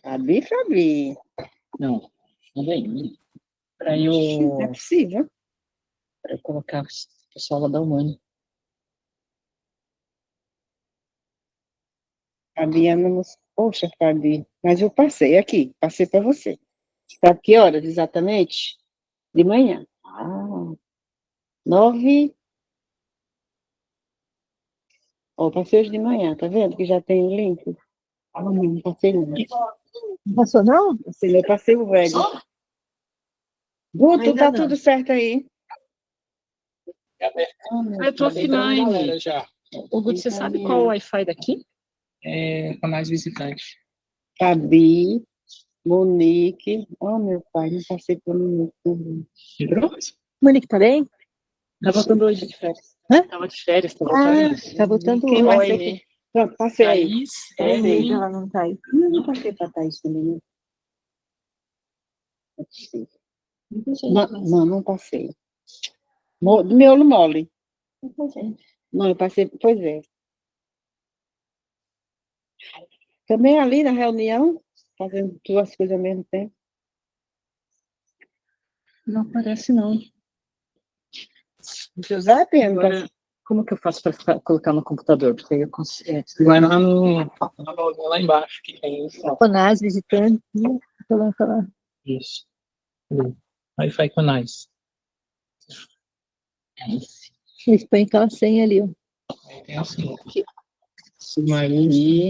Fabi? Fabi. Não, não vem. Para Não é eu possível. colocar o pessoal lá da Humana. Fabiana, poxa, Fabi, mas eu passei aqui, passei para você. Sabe que horas exatamente? De manhã. 9. Ó, passei hoje de manhã, tá vendo? Que já tem o link. Não passei não. Não passou, não? Eu passei o velho. Guto, tá tudo certo aí? Eu tô offline. Já. Ô, Guto, você sabe qual é o Wi-Fi daqui? É canais visitantes. Fabi, Monique. Oh, meu pai, não passei pelo Monique também. Monique, tá bem? Tá voltando hoje de férias. Hã? Tava de férias, tá voltando. Tá voltando Quem hoje. vai ser aqui? Pronto, passei aí. Thaís, Thaís, ela não tá aí. Não passei para Thaís também, né? Não passei. Miolo mole. Não, eu passei, pois é. Também ali na reunião, fazendo duas coisas ao mesmo tempo. não aparece, não. Giuseppe, Agora, como que eu faço para colocar no computador? Porque aí eu consigo. Vai lá lá embaixo que tem isso. Conás, visitante. Falar. Isso. Wi-Fi Conais. Eles põem aquela senha ali, ó. Tem assim.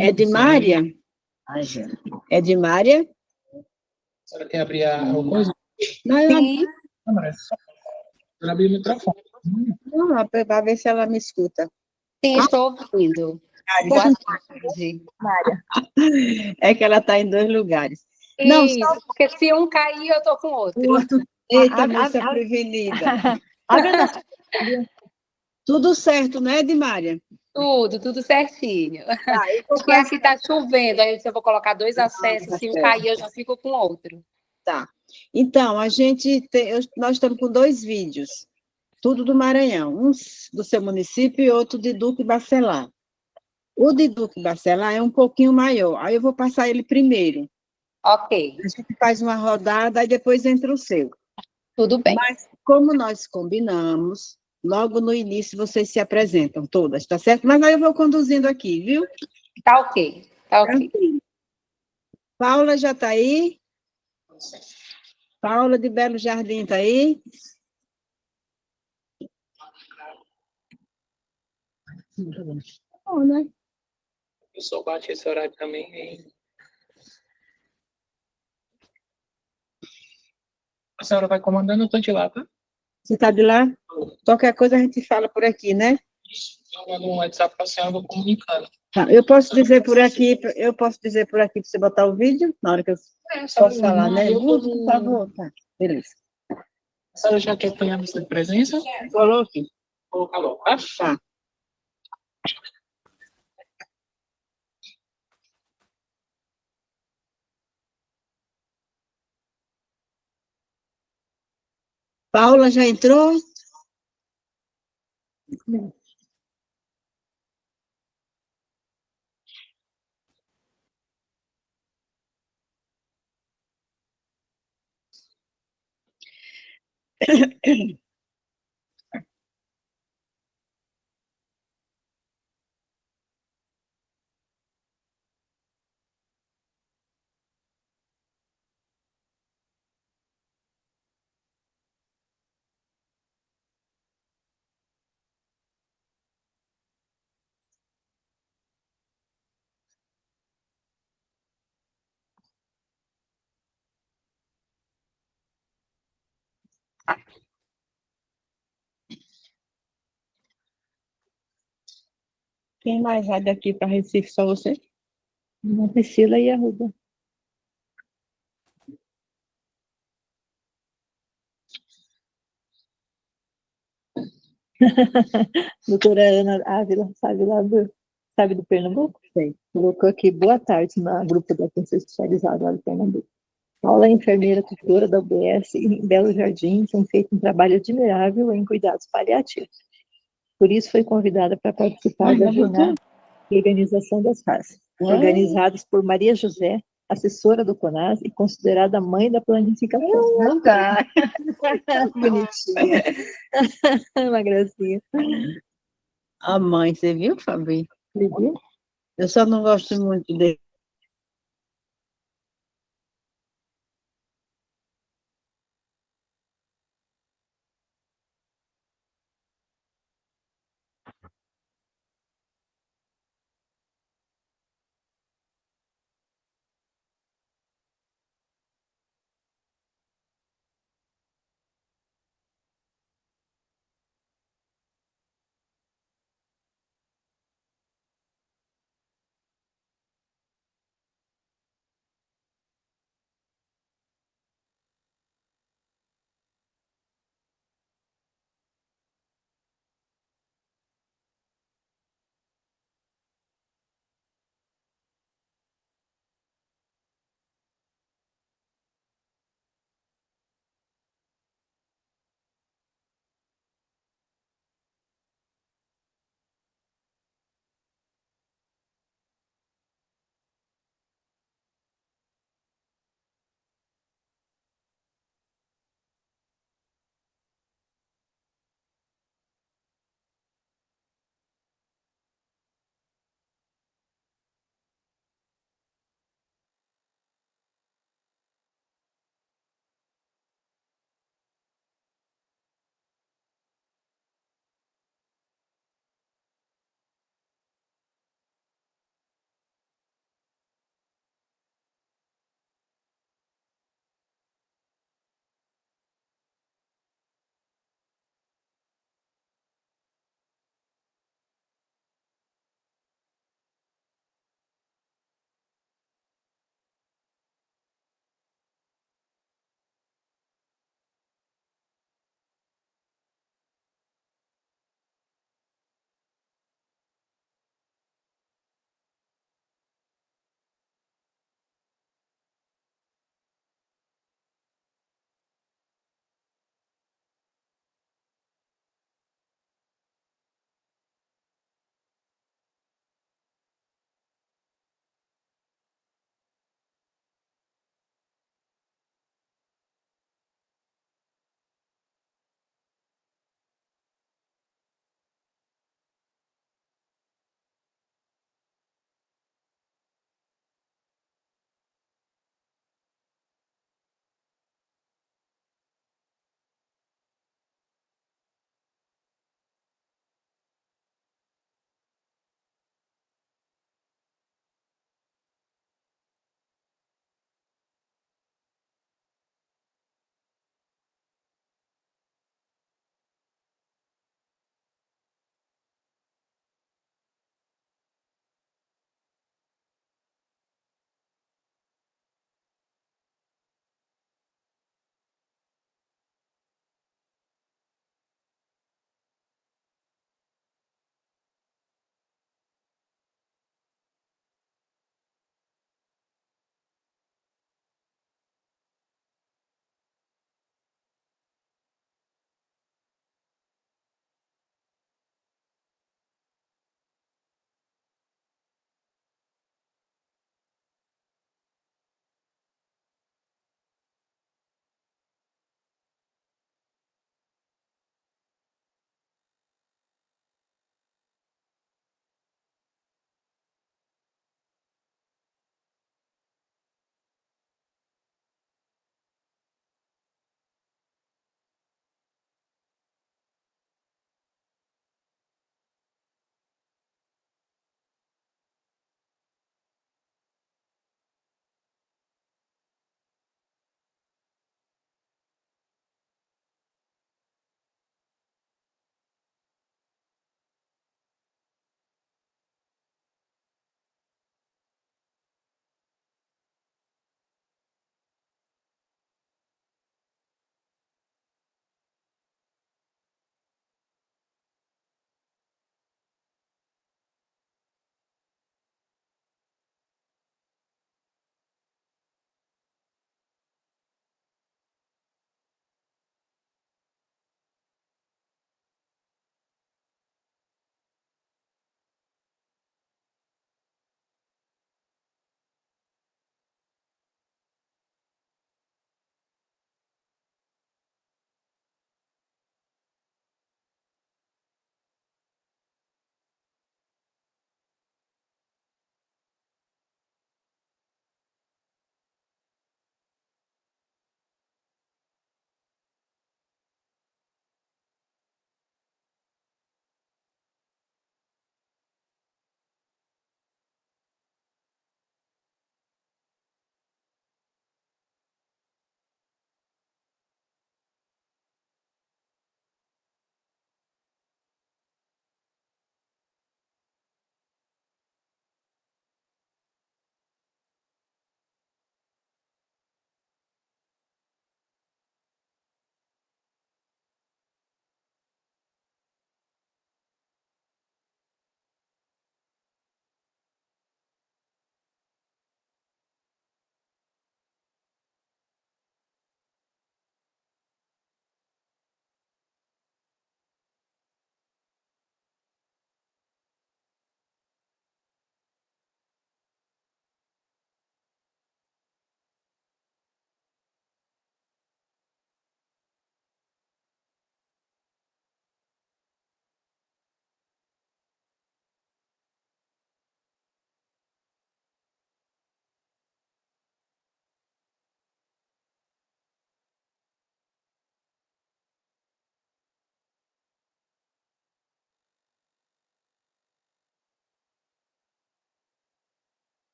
É de Mária? É de Mária? A senhora quer abrir a coisa? Não, Sim, Eu abri o microfone. não, para ver se ela me escuta. sim, estou ouvindo. Boa tarde. É que ela está em dois lugares. Isso, porque se um cair, eu estou com o outro. Eita, moça prevenida. Tudo certo, né, de Mária? Tudo certinho. Tá, Porque aqui está chovendo, aí eu vou colocar dois acessos, se um cair, eu já fico com outro. Tá. Então, nós estamos com dois vídeos, tudo do Maranhão, um do seu município e outro de Duque Bacelar. O de Duque Bacelar é um pouquinho maior, aí eu vou passar ele primeiro. Ok, A gente faz uma rodada e depois entra o seu. tudo bem. Mas, como nós combinamos, logo no início vocês se apresentam todas, tá certo? Mas aí eu vou conduzindo aqui, viu? Tá ok, tá ok. Paula já está aí? Paula de Belo Jardim está aí? Bom, né? O pessoal bate esse horário também. E a senhora vai comandando, eu tô de lá, tá? Você está de lá? Qualquer coisa a gente fala por aqui, né? Isso. Eu mando um WhatsApp para a senhora, eu vou comunicando. Tá, eu posso dizer por aqui para você botar o vídeo, na hora que eu posso falar, né? Por favor, tá. Beleza. A senhora já quer apanhar a de presença? Coloque. Vou colocar logo, tá? Tá. Paula já entrou? Quem mais vai daqui para Recife? Só você? Uma Priscila e a Ruda. Doutora Ana Ávila, sabe do Pernambuco? Sei. Colocou aqui, boa tarde, no grupo da atenção especializada lá do Pernambuco. Paula é enfermeira tutora da UBS em Belo Jardim, tem feito um trabalho admirável em cuidados paliativos. Por isso foi convidada para participar da jornada de organização das raças. organizadas por Maria José, assessora do CONAS e considerada a mãe da planificação. Não dá. Bonitinha. Uma gracinha. A mãe, você viu, Fabi? Viu? Eu só não gosto muito dele.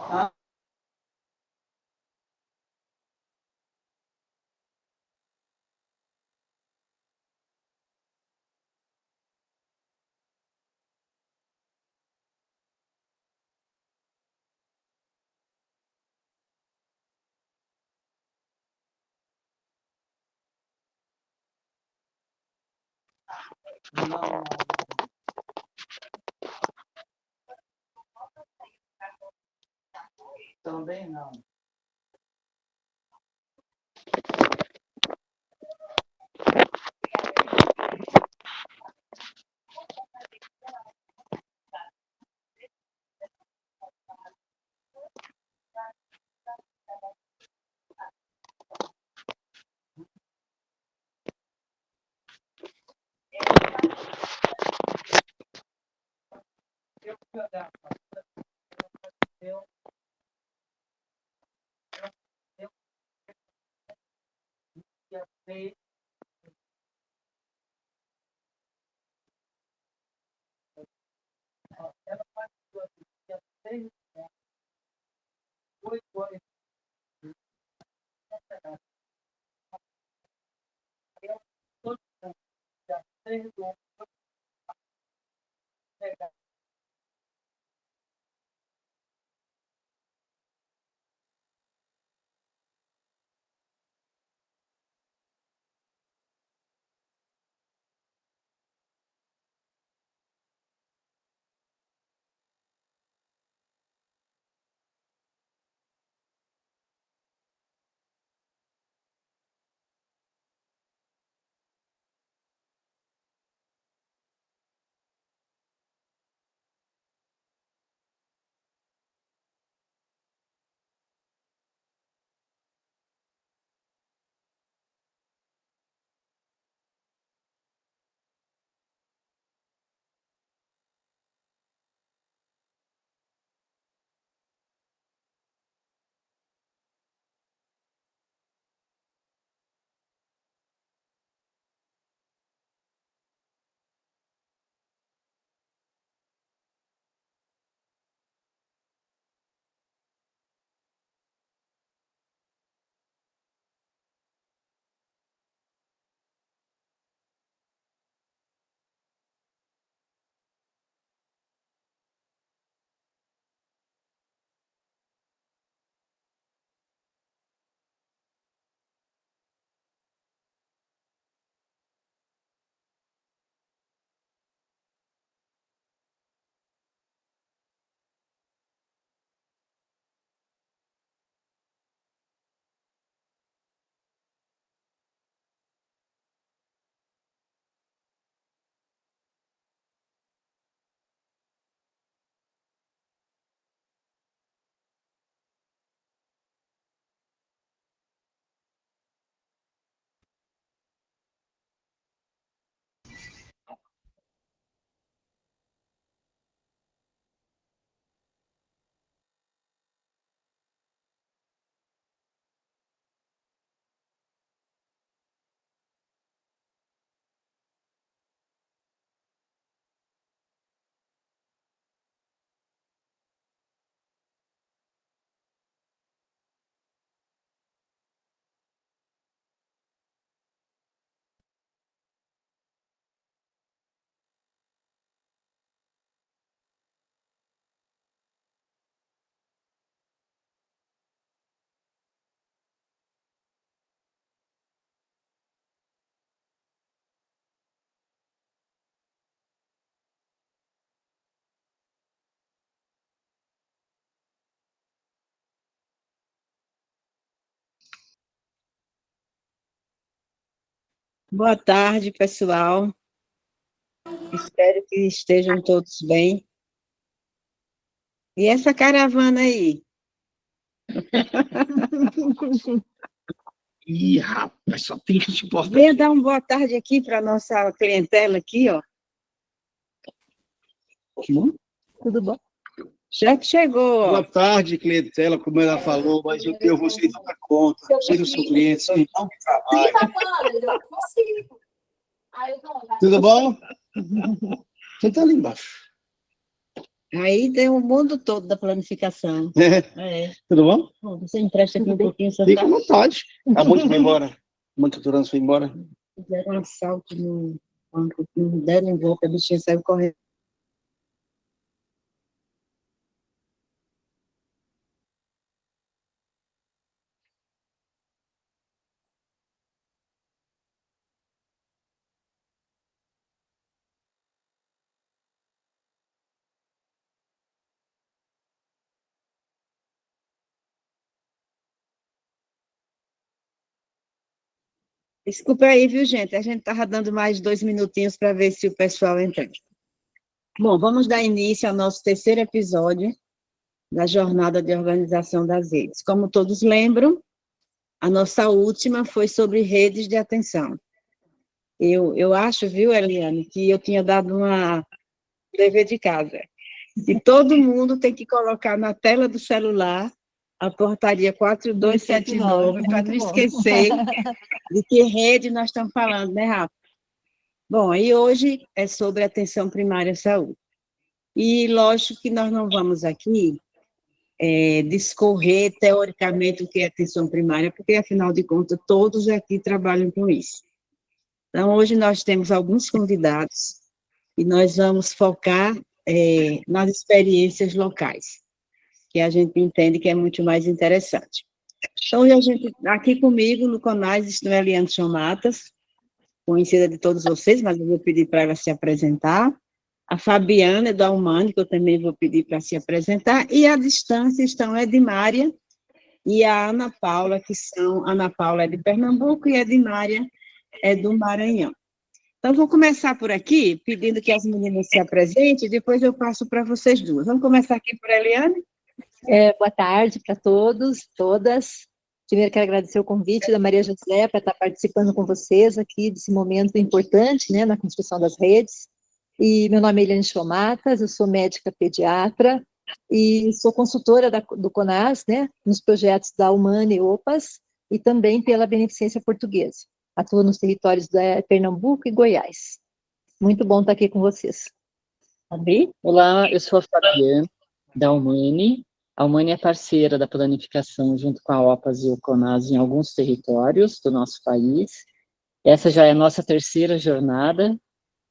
Não, também não. Boa tarde, pessoal. Espero que estejam todos bem. E essa caravana aí? Ih, rapaz, só tem gente importante. Venha dar uma boa tarde aqui para a nossa clientela aqui, ó. Tudo bom? Já que chegou, ó. Boa tarde, clientela, como ela falou, mas eu vou sem dar conta. Vocês não são clientes, vocês não trabalham. Eu consigo. Tudo bom? Você está ali embaixo. Aí tem o mundo todo da planificação. É. É. Tudo bom? Bom, você empresta aqui um pouquinho, você Fica à vontade. A Mônica foi embora. Muito Turano foi embora. fizeram um assalto no banco, não deram um golpe, a bichinha saiu correndo. Desculpa aí, viu, gente? A gente estava dando mais 2 minutinhos para ver se o pessoal entra. Bom, vamos dar início ao nosso terceiro episódio da jornada de organização das redes. Como todos lembram, a nossa última foi sobre redes de atenção. Eu acho, viu, Eliane, que eu tinha dado uma dever de casa. E todo mundo tem que colocar na tela do celular a portaria 4279, para não esquecer de que rede nós estamos falando, né, Rafa? Bom, e hoje é sobre atenção primária à saúde. E lógico que nós não vamos aqui discorrer teoricamente o que é atenção primária, porque, afinal de contas, todos aqui trabalham com isso. Então, hoje nós temos alguns convidados e nós vamos focar nas experiências locais, que a gente entende que é muito mais interessante. Então, hoje a gente, aqui comigo no CONAS estão a Eliane Chomatas, conhecida de todos vocês, mas eu vou pedir para ela se apresentar. A Fabiana, da Humane, que eu também vou pedir para se apresentar. E à distância estão a Edmária e a Ana Paula, que são... Ana Paula é de Pernambuco e a Edmária é do Maranhão. Então, vou começar por aqui, pedindo que as meninas se apresentem, e depois eu passo para vocês duas. Vamos começar aqui por Eliane? Boa tarde para todos, todas. Primeiro, quero agradecer o convite da Maria José para estar participando com vocês aqui desse momento importante, né, na construção das redes. E meu nome é Eliane Chomatas, eu sou médica pediatra e sou consultora do CONAS, né, nos projetos da Humane e OPAS e também pela Beneficência Portuguesa. Atuo nos territórios da Pernambuco e Goiás. Muito bom estar aqui com vocês. Fabi? Olá, eu sou a Fabiana, da Humane. A Humane é parceira da planificação junto com a OPAS e o CONAS em alguns territórios do nosso país. Essa já é a nossa terceira jornada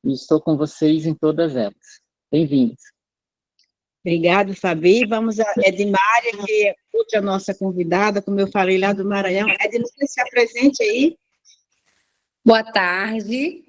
e estou com vocês em todas elas. Bem-vindos. Obrigada, Fabi. Vamos a Edmária, que é outra nossa convidada, como eu falei, lá do Maranhão. Edmária, se apresente aí. Boa tarde.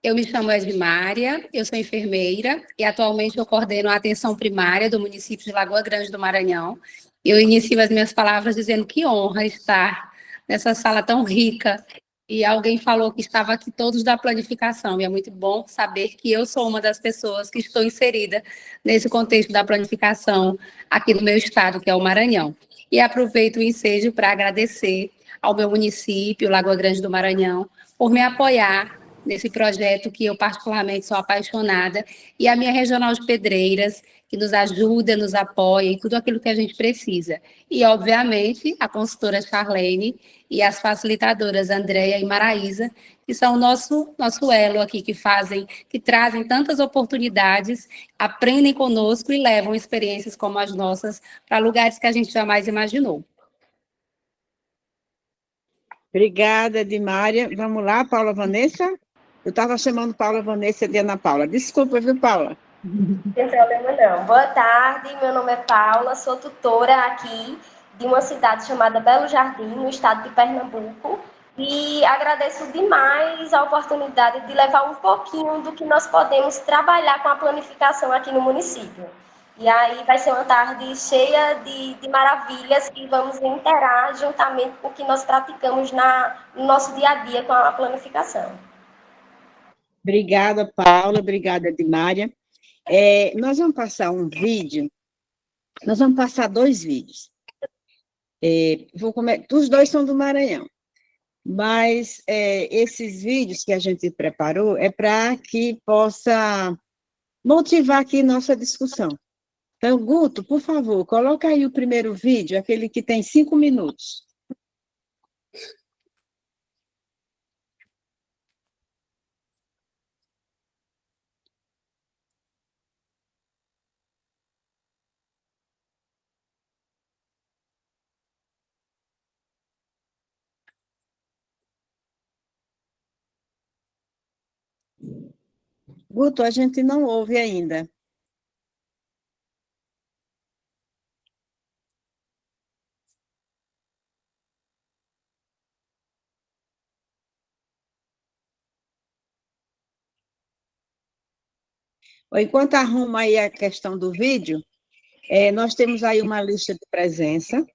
Eu me chamo Edmária, eu sou enfermeira e atualmente eu coordeno a atenção primária do município de Lagoa Grande do Maranhão. Eu inicio as minhas palavras dizendo que honra estar nessa sala tão rica. E alguém falou que estava aqui todos da planificação, e é muito bom saber que eu sou uma das pessoas que estou inserida nesse contexto da planificação aqui no meu estado, que é o Maranhão. E aproveito o ensejo para agradecer ao meu município, Lagoa Grande do Maranhão, por me apoiar nesse projeto que eu particularmente sou apaixonada, e a minha regional de Pedreiras, que nos ajuda, nos apoia em tudo aquilo que a gente precisa. E, obviamente, a consultora Charlene e as facilitadoras Andréia e Maraísa, que são o nosso elo aqui, que trazem tantas oportunidades, aprendem conosco e levam experiências como as nossas para lugares que a gente jamais imaginou. Obrigada, Edmária. Vamos lá, Paula Vanessa? Eu estava chamando Paula Vanessa de Ana Paula. Desculpa, viu, Paula? Não tem problema não. Boa tarde, meu nome é Paula, sou tutora aqui de uma cidade chamada Belo Jardim, no estado de Pernambuco, e agradeço demais a oportunidade de levar um pouquinho do que nós podemos trabalhar com a planificação aqui no município. E aí vai ser uma tarde cheia de maravilhas que vamos interar juntamente com o que nós praticamos no nosso dia a dia com a planificação. Obrigada, Paula. Obrigada, Edmária. Nós vamos passar um vídeo, nós vamos passar 2 vídeos. Os 2 são do Maranhão, mas esses vídeos que a gente preparou é para que possa motivar aqui nossa discussão. Então, Guto, por favor, coloca aí o primeiro vídeo, aquele que tem 5 minutos. Guto, a gente não ouve ainda. Enquanto arruma aí a questão do vídeo, nós temos aí uma lista de presença,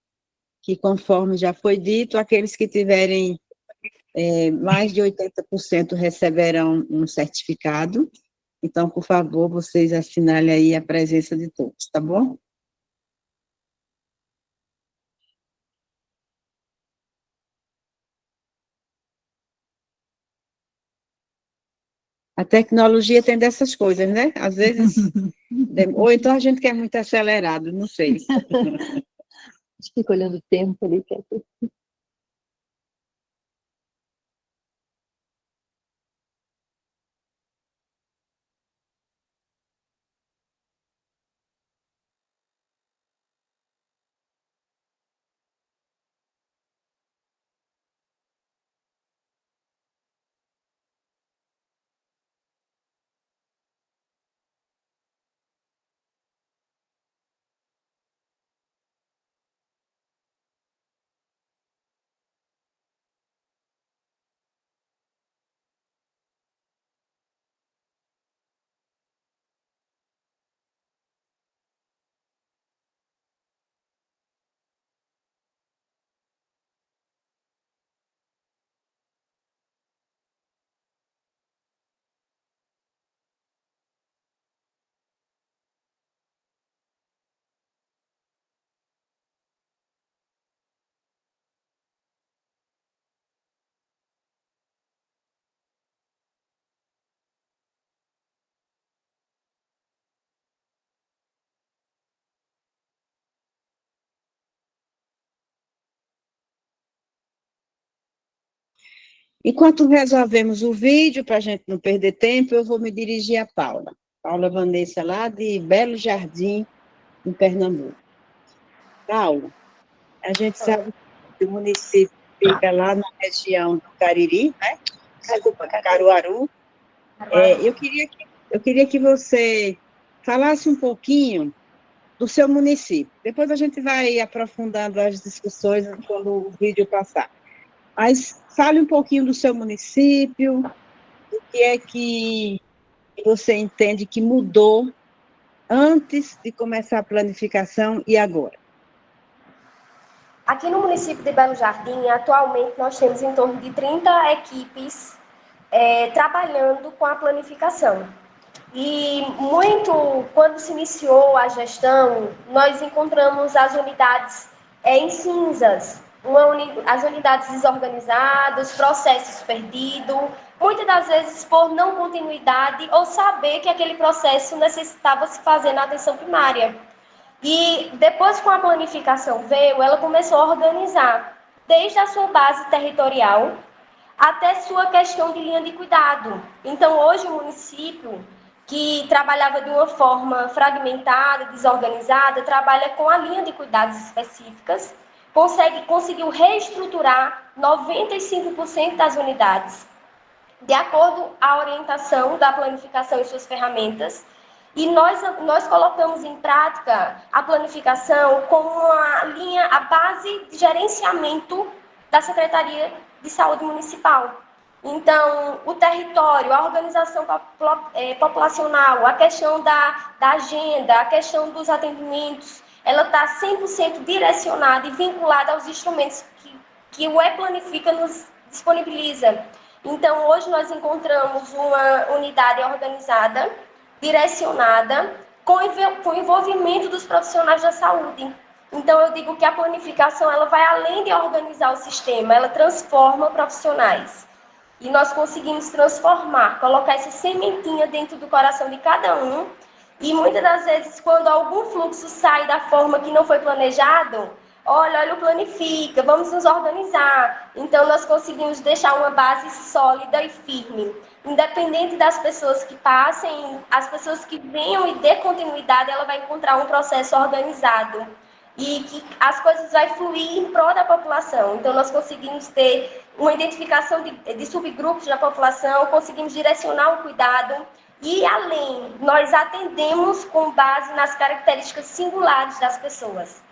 que conforme já foi dito, aqueles que tiverem mais de 80% receberão um certificado. Então, por favor, vocês assinalem aí a presença de todos, tá bom? A tecnologia tem dessas coisas, né? Às vezes, ou então a gente quer muito acelerado, não sei. A gente fica olhando o tempo ali. Enquanto resolvemos o vídeo, para a gente não perder tempo, eu vou me dirigir a Paula. Paula Vanessa, lá de Belo Jardim, em Pernambuco. Paula, a gente sabe que o município fica lá na região do Cariri, né? Desculpa, Caruaru. Eu queria que você falasse um pouquinho do seu município. Depois a gente vai aprofundando as discussões quando o vídeo passar. Mas fale um pouquinho do seu município, o que é que você entende que mudou antes de começar a planificação e agora? Aqui no município de Belo Jardim, atualmente nós temos em torno de 30 equipes trabalhando com a planificação. E quando se iniciou a gestão, nós encontramos as unidades em cinzas, as unidades desorganizadas, processos perdidos, muitas das vezes por não continuidade ou saber que aquele processo necessitava se fazer na atenção primária. E depois, com a planificação veio, ela começou a organizar, desde a sua base territorial até sua questão de linha de cuidado. Então, hoje, o município, que trabalhava de uma forma fragmentada, desorganizada, trabalha com a linha de cuidados específicas, conseguiu reestruturar 95% das unidades, de acordo com a orientação da planificação e suas ferramentas. E nós colocamos em prática a planificação como a base de gerenciamento da Secretaria de Saúde Municipal. Então, o território, a organização populacional, a questão da agenda, a questão dos atendimentos, ela está 100% direcionada e vinculada aos instrumentos que o E-Planifica nos disponibiliza. Então, hoje nós encontramos uma unidade organizada, direcionada, com o envolvimento dos profissionais da saúde. Então, eu digo que a planificação ela vai além de organizar o sistema, ela transforma profissionais. E nós conseguimos transformar, colocar essa sementinha dentro do coração de cada um. E muitas das vezes, quando algum fluxo sai da forma que não foi planejado, olha, o planifica, vamos nos organizar. Então, nós conseguimos deixar uma base sólida e firme. Independente das pessoas que passem, as pessoas que venham e dê continuidade, ela vai encontrar um processo organizado. E que as coisas vão fluir em prol da população. Então, nós conseguimos ter uma identificação de subgrupos da população, conseguimos direcionar o cuidado, E, além, nós atendemos com base nas características singulares das pessoas.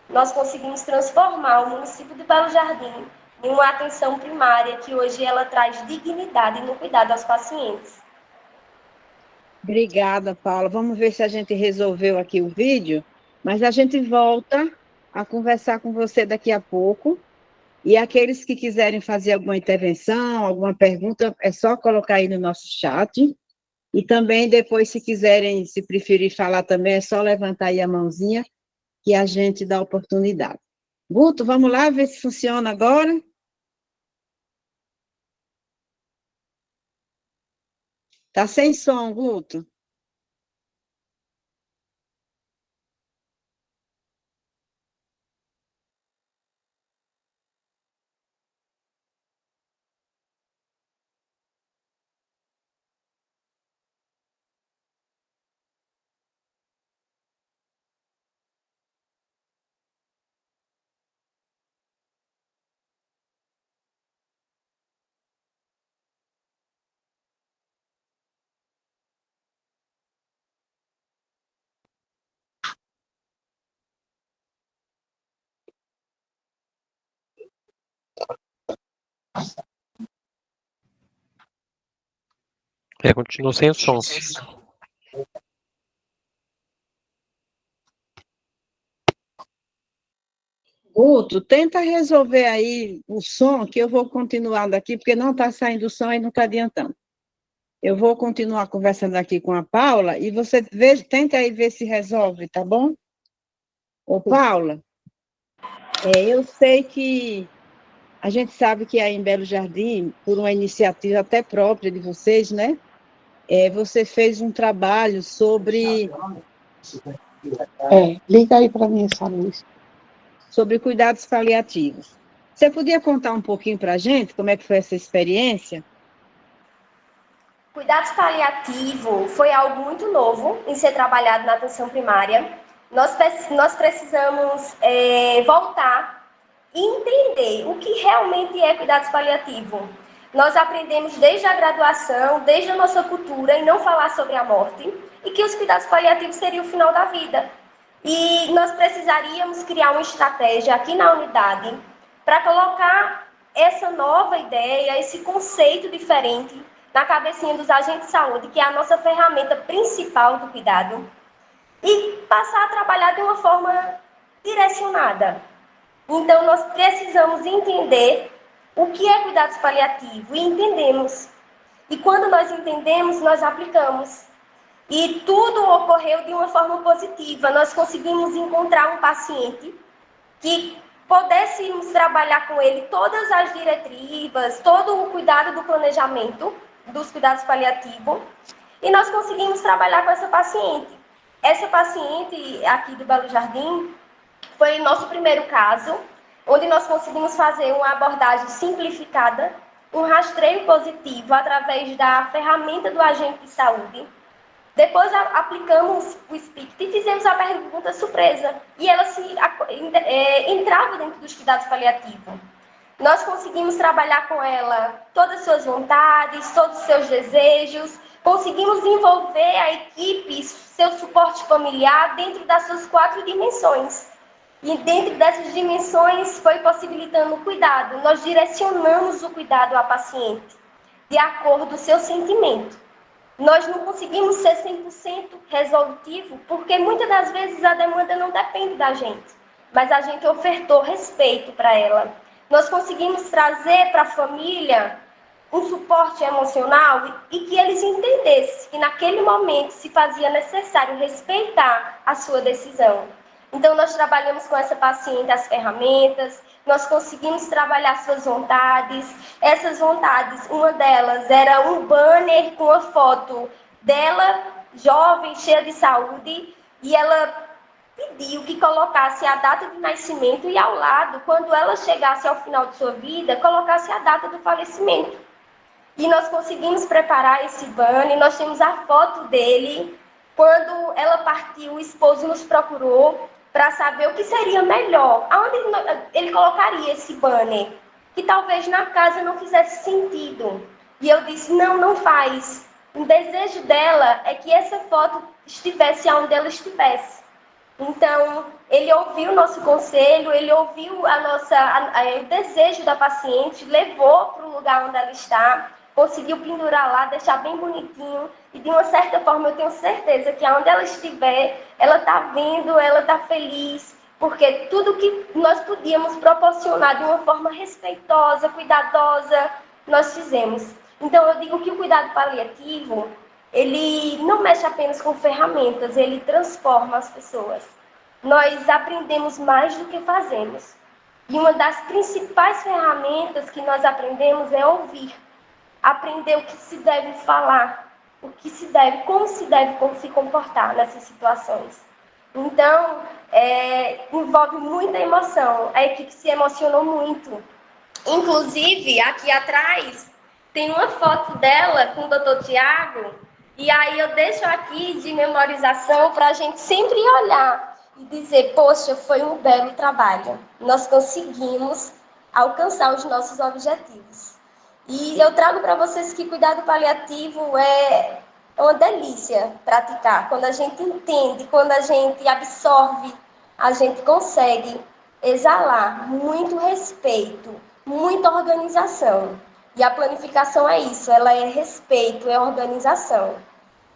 Nós conseguimos transformar o município de Belo Jardim em uma atenção primária que hoje ela traz dignidade no cuidado aos pacientes. Obrigada, Paula. Vamos ver se a gente resolveu aqui o vídeo, mas a gente volta a conversar com você daqui a pouco. E aqueles que quiserem fazer alguma intervenção, alguma pergunta, é só colocar aí no nosso chat. E também depois, se quiserem, se preferir falar também, é só levantar aí a mãozinha que a gente dá oportunidade. Guto, vamos lá ver se funciona agora? Tá sem som, Guto. Continua sem som. Guto, tenta resolver aí o som, que eu vou continuar daqui, porque não está saindo o som e não está adiantando. Eu vou continuar conversando aqui com a Paula e você tenta aí ver se resolve, tá bom? Ô, Paula, eu sei que a gente sabe que aí em Belo Jardim, por uma iniciativa até própria de vocês, né? Você fez um trabalho sobre Liga aí para mim essa luz. sobre cuidados paliativos. Você podia contar um pouquinho para a gente como é que foi essa experiência? Cuidados paliativos foi algo muito novo em ser trabalhado na atenção primária. Nós precisamos voltar e entender o que realmente é cuidados paliativos. Nós aprendemos desde a graduação, desde a nossa cultura, em não falar sobre a morte, e que os cuidados paliativos seriam o final da vida. E nós precisaríamos criar uma estratégia aqui na unidade para colocar essa nova ideia, esse conceito diferente na cabecinha dos agentes de saúde, que é a nossa ferramenta principal do cuidado, e passar a trabalhar de uma forma direcionada. Então, nós precisamos entender o que é cuidados paliativos, e entendemos. E quando nós entendemos, nós aplicamos. E tudo ocorreu de uma forma positiva. Nós conseguimos encontrar um paciente que pudéssemos trabalhar com ele todas as diretivas, todo o cuidado do planejamento dos cuidados paliativos, e nós conseguimos trabalhar com essa paciente. Essa paciente aqui do Belo Jardim foi o nosso primeiro caso, onde nós conseguimos fazer uma abordagem simplificada, um rastreio positivo através da ferramenta do agente de saúde. Depois aplicamos o SPICT e fizemos a pergunta surpresa, e ela entrava dentro dos cuidados paliativos. Nós conseguimos trabalhar com ela todas as suas vontades, todos os seus desejos, conseguimos envolver a equipe, seu suporte familiar dentro das suas 4 dimensões. E dentro dessas dimensões foi possibilitando o cuidado. Nós direcionamos o cuidado à paciente, de acordo com o seu sentimento. Nós não conseguimos ser 100% resolutivo, porque muitas das vezes a demanda não depende da gente, mas a gente ofertou respeito para ela. Nós conseguimos trazer para a família um suporte emocional e que eles entendessem que naquele momento se fazia necessário respeitar a sua decisão. Então, nós trabalhamos com essa paciente as ferramentas, nós conseguimos trabalhar suas vontades. Essas vontades, uma delas era um banner com a foto dela, jovem, cheia de saúde, e ela pediu que colocasse a data de nascimento e ao lado, quando ela chegasse ao final de sua vida, colocasse a data do falecimento. E nós conseguimos preparar esse banner, nós temos a foto dele. Quando ela partiu, o esposo nos procurou para saber o que seria melhor, aonde ele colocaria esse banner, que talvez na casa não fizesse sentido. E eu disse, não faz. O desejo dela é que essa foto estivesse onde ela estivesse. Então, ele ouviu o nosso conselho, ele ouviu o desejo da paciente, levou para o lugar onde ela está, conseguiu pendurar lá, deixar bem bonitinho, e de uma certa forma eu tenho certeza que aonde ela estiver, ela está vendo, ela está feliz, porque tudo que nós podíamos proporcionar de uma forma respeitosa, cuidadosa, nós fizemos. Então eu digo que o cuidado paliativo, ele não mexe apenas com ferramentas, ele transforma as pessoas. Nós aprendemos mais do que fazemos. E uma das principais ferramentas que nós aprendemos é ouvir. Aprender o que se deve falar, como se deve se comportar nessas situações. Então, envolve muita emoção. A equipe se emocionou muito. Inclusive, aqui atrás, tem uma foto dela com o Dr. Tiago, e aí eu deixo aqui de memorização para a gente sempre olhar e dizer, poxa, foi um belo trabalho. Nós conseguimos alcançar os nossos objetivos. E eu trago para vocês que cuidado paliativo é uma delícia praticar. Quando a gente entende, quando a gente absorve, a gente consegue exalar muito respeito, muita organização. E a planificação é isso, ela é respeito, é organização.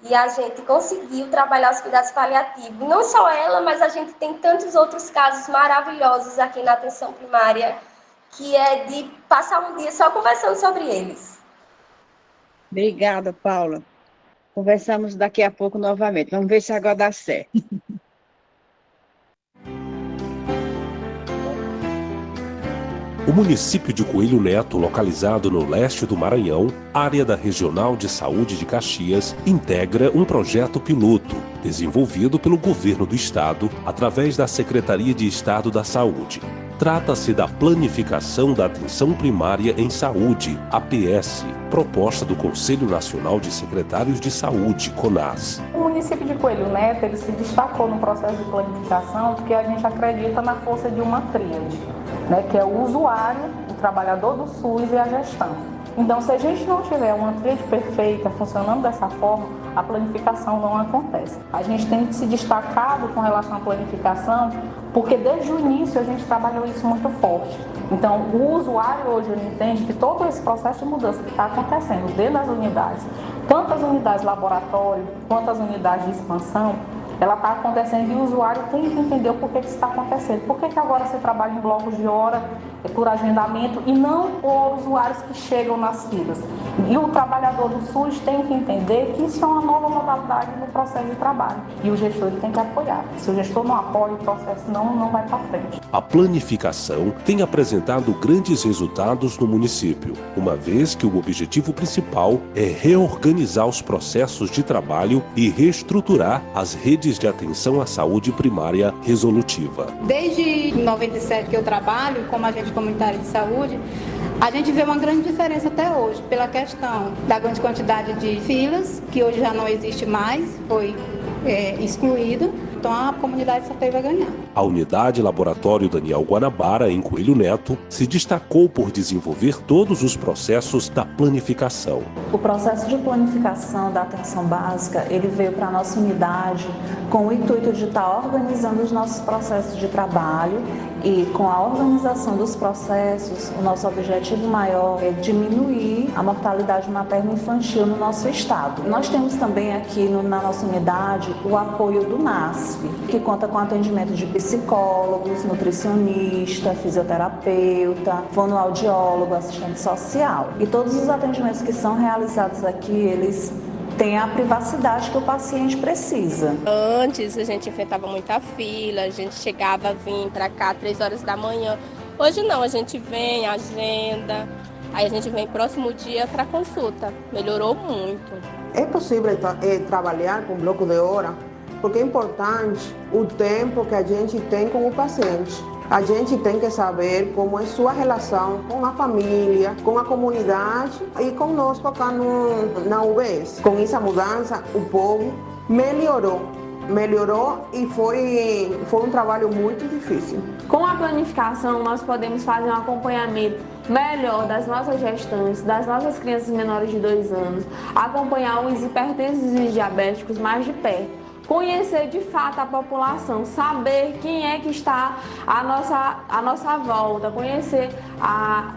E a gente conseguiu trabalhar os cuidados paliativos. Não só ela, mas a gente tem tantos outros casos maravilhosos aqui na atenção primária, que é de passar um dia só conversando sobre eles. Obrigada, Paula. Conversamos daqui a pouco novamente. Vamos ver se agora dá certo. O município de Coelho Neto, localizado no leste do Maranhão, área da Regional de Saúde de Caxias, integra um projeto piloto, desenvolvido pelo Governo do Estado, através da Secretaria de Estado da Saúde. Trata-se da Planificação da Atenção Primária em Saúde, APS, proposta do Conselho Nacional de Secretários de Saúde, CONAS. O município de Coelho Neto ele se destacou no processo de planificação porque a gente acredita na força de uma tríade, né, que é o usuário, o trabalhador do SUS e a gestão. Então, se a gente não tiver uma tríade perfeita funcionando dessa forma, a planificação não acontece. A gente tem se destacado com relação à planificação porque desde o início a gente trabalhou isso muito forte. Então, o usuário hoje ele entende que todo esse processo de mudança que está acontecendo dentro das unidades, tanto as unidades laboratório quanto as unidades de expansão, ela está acontecendo e o usuário tem que entender o porquê que isso está acontecendo. Por que agora você trabalha em blocos de hora por agendamento e não por usuários que chegam nas filas? E o trabalhador do SUS tem que entender que isso é uma nova modalidade no processo de trabalho. E o gestor ele tem que apoiar. Se o gestor não apoia, o processo não vai para frente. A planificação tem apresentado grandes resultados no município, uma vez que o objetivo principal é reorganizar os processos de trabalho e reestruturar as redes de atenção à saúde primária resolutiva. Desde 97 que eu trabalho como agente comunitário de saúde, a gente vê uma grande diferença até hoje, pela questão da grande quantidade de filas, que hoje já não existe mais, foi excluída. Então a comunidade só teve a ganhar. A unidade Laboratório Daniel Guanabara, em Coelho Neto, se destacou por desenvolver todos os processos da planificação. O processo de planificação da atenção básica, ele veio para a nossa unidade com o intuito de estar organizando os nossos processos de trabalho e com a organização dos processos, o nosso objetivo maior é diminuir a mortalidade materno-infantil no nosso estado. Nós temos também aqui na nossa unidade o apoio do NASF, que conta com atendimento de psicólogos, nutricionista, fisioterapeuta, fonoaudiólogo, assistente social. E todos os atendimentos que são realizados aqui, eles têm a privacidade que o paciente precisa. Antes a gente enfrentava muita fila, a gente chegava a vir para cá 3 horas da manhã. Hoje não, a gente vem, agenda, aí a gente vem próximo dia para consulta. Melhorou muito. É possível trabalhar com bloco de hora? Porque é importante o tempo que a gente tem com o paciente. A gente tem que saber como é sua relação com a família, com a comunidade e conosco cá na UBS. Com essa mudança, o povo melhorou melhorou e foi um trabalho muito difícil. Com a planificação, nós podemos fazer um acompanhamento melhor das nossas gestantes, das nossas crianças menores de 2 anos, acompanhar os hipertensos e diabéticos mais de perto, conhecer de fato a população, saber quem é que está à nossa volta, conhecer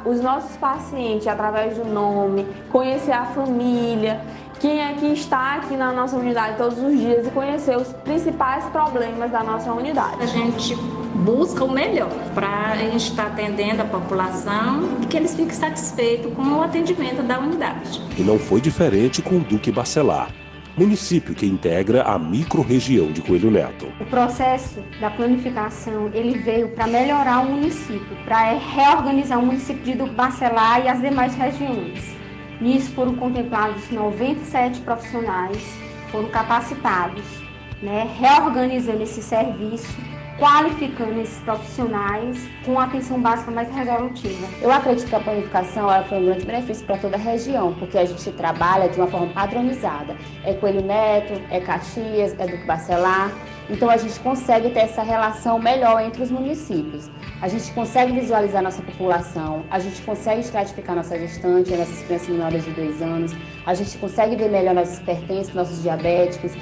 os nossos pacientes através do nome, conhecer a família, quem é que está aqui na nossa unidade todos os dias e conhecer os principais problemas da nossa unidade. A gente busca o melhor para a gente estar atendendo a população e que eles fiquem satisfeitos com o atendimento da unidade. E não foi diferente com o Duque Bacelar, município que integra a microrregião de Coelho Neto. O processo da planificação, ele veio para melhorar o município, para reorganizar o município de Duque Bacelar e as demais regiões. Nisso foram contemplados 97 profissionais, foram capacitados, reorganizando esse serviço, qualificando esses profissionais com atenção básica mais resolutiva. Eu acredito que a planificação foi um grande benefício para toda a região, porque a gente trabalha de uma forma padronizada. É Coelho Neto, é Caxias, é Duque Bacelar. Então a gente consegue ter essa relação melhor entre os municípios. A gente consegue visualizar nossa população, a gente consegue estratificar nossa gestante, nossas crianças menores de 2 anos, a gente consegue ver melhor nossos hipertensos, nossos diabéticos,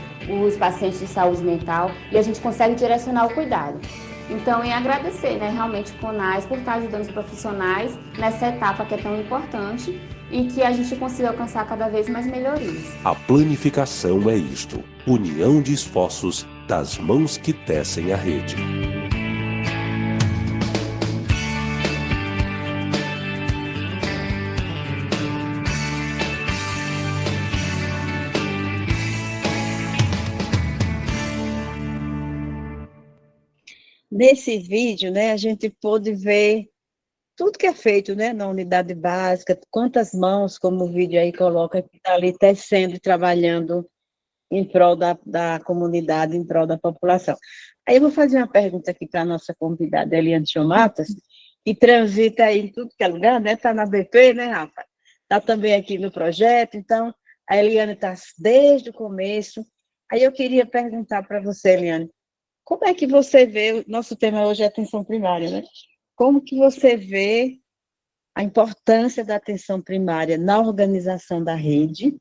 os pacientes de saúde mental e a gente consegue direcionar o cuidado. Então, em agradecer, realmente o CONAS por estar ajudando os profissionais nessa etapa que é tão importante e que a gente consiga alcançar cada vez mais melhorias. A planificação é isto: união de esforços das mãos que tecem a rede. Nesse vídeo, a gente pôde ver tudo que é feito, na unidade básica, quantas mãos, como o vídeo aí coloca, que está ali tecendo e trabalhando em prol da comunidade, em prol da população. Aí eu vou fazer uma pergunta aqui para a nossa convidada, Eliane Chomatas, que transita aí em tudo que é lugar, está na BP, Rafa? Está também aqui no projeto, então a Eliane está desde o começo. Aí eu queria perguntar para você, Eliane, como é que você vê, o nosso tema hoje é atenção primária, Como que você vê a importância da atenção primária na organização da rede?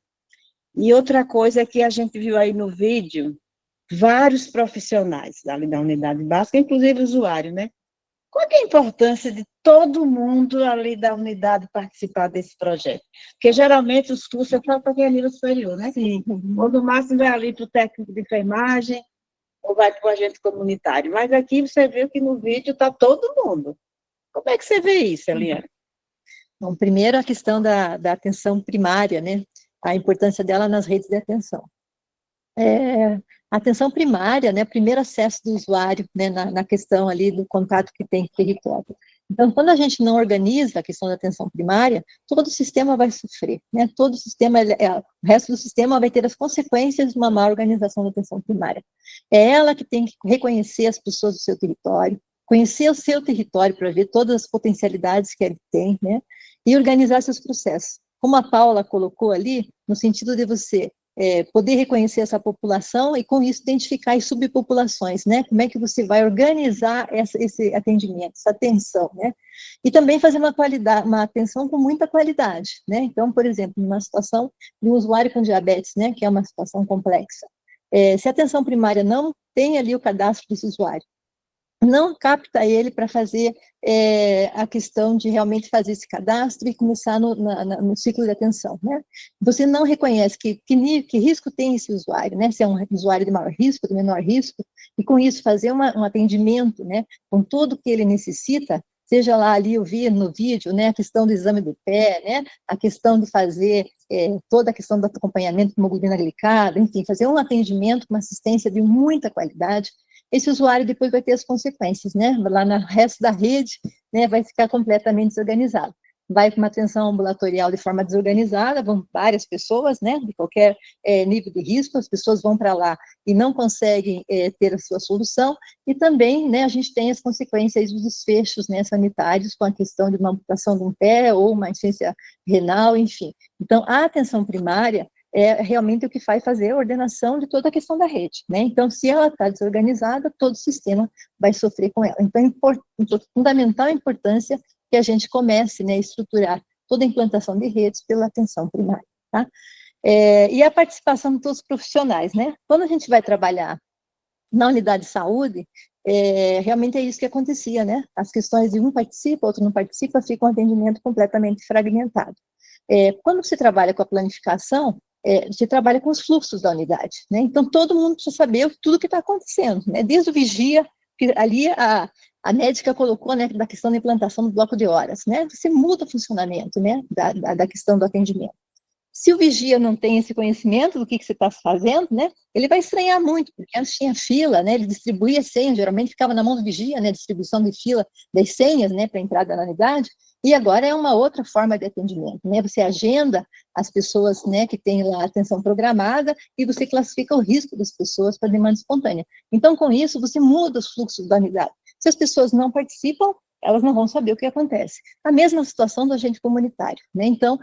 E outra coisa é que a gente viu aí no vídeo, vários profissionais ali da unidade básica, inclusive usuário, Qual é a importância de todo mundo ali da unidade participar desse projeto? Porque geralmente os cursos é só para quem é nível superior, Sim. Ou no máximo vai ali para o técnico de enfermagem, ou vai para o agente comunitário. Mas aqui você viu que no vídeo está todo mundo. Como é que você vê isso, Eliane? Bom, primeiro a questão da atenção primária, a importância dela nas redes de atenção. A atenção primária, primeiro acesso do usuário, na questão ali do contato que tem com o território. Então, quando a gente não organiza a questão da atenção primária, todo o sistema vai sofrer, todo o sistema, o resto do sistema vai ter as consequências de uma má organização da atenção primária. É ela que tem que reconhecer as pessoas do seu território, conhecer o seu território para ver todas as potencialidades que ele tem, e organizar seus processos. Como a Paula colocou ali, no sentido de você poder reconhecer essa população e, com isso, identificar as subpopulações, Como é que você vai organizar esse atendimento, essa atenção, E também fazer uma atenção com muita qualidade, Então, por exemplo, numa situação de um usuário com diabetes, que é uma situação complexa, se a atenção primária não tem ali o cadastro desse usuário, não capta ele para fazer a questão de realmente fazer esse cadastro e começar no ciclo de atenção, Você não reconhece que risco tem esse usuário, Se é um usuário de maior risco, de menor risco, e com isso fazer um atendimento, com tudo que ele necessita, seja lá ali eu vi no vídeo, a questão do exame do pé, a questão de fazer toda a questão do acompanhamento de hemoglobina glicada, enfim, fazer um atendimento com uma assistência de muita qualidade. Esse usuário depois vai ter as consequências, Lá no resto da rede, vai ficar completamente desorganizado. Vai para uma atenção ambulatorial de forma desorganizada, vão várias pessoas, de qualquer nível de risco, as pessoas vão para lá e não conseguem ter a sua solução, e também, a gente tem as consequências dos desfechos, sanitários, com a questão de uma amputação de um pé, ou uma insuficiência renal, enfim. Então, a atenção primária, é realmente o que vai fazer a ordenação de toda a questão da rede, né? Então, se ela está desorganizada, todo o sistema vai sofrer com ela. Então, é fundamental a importância que a gente comece, né, a estruturar toda a implantação de redes pela atenção primária, tá? E a participação de todos os profissionais, né? Quando a gente vai trabalhar na unidade de saúde, realmente é isso que acontecia, né? As questões de um participa, outro não participa, fica um atendimento completamente fragmentado. Quando se trabalha com a planificação, se trabalha com os fluxos da unidade, né? Então, todo mundo precisa saber tudo o que está acontecendo, né? Desde o vigia, que ali a médica colocou, né, da questão da implantação do bloco de horas, né? Você muda o funcionamento, né, da questão do atendimento. Se o vigia não tem esse conhecimento do que você está fazendo, né, ele vai estranhar muito, porque antes tinha fila, né, ele distribuía senhas, geralmente ficava na mão do vigia, né, distribuição de fila das senhas, né, para entrada na unidade, e agora é uma outra forma de atendimento, né, você agenda as pessoas, né, que têm lá a atenção programada, e você classifica o risco das pessoas para demanda espontânea. Então, com isso, você muda os fluxos da unidade. Se as pessoas não participam, elas não vão saber o que acontece. A mesma situação do agente comunitário, né? Então,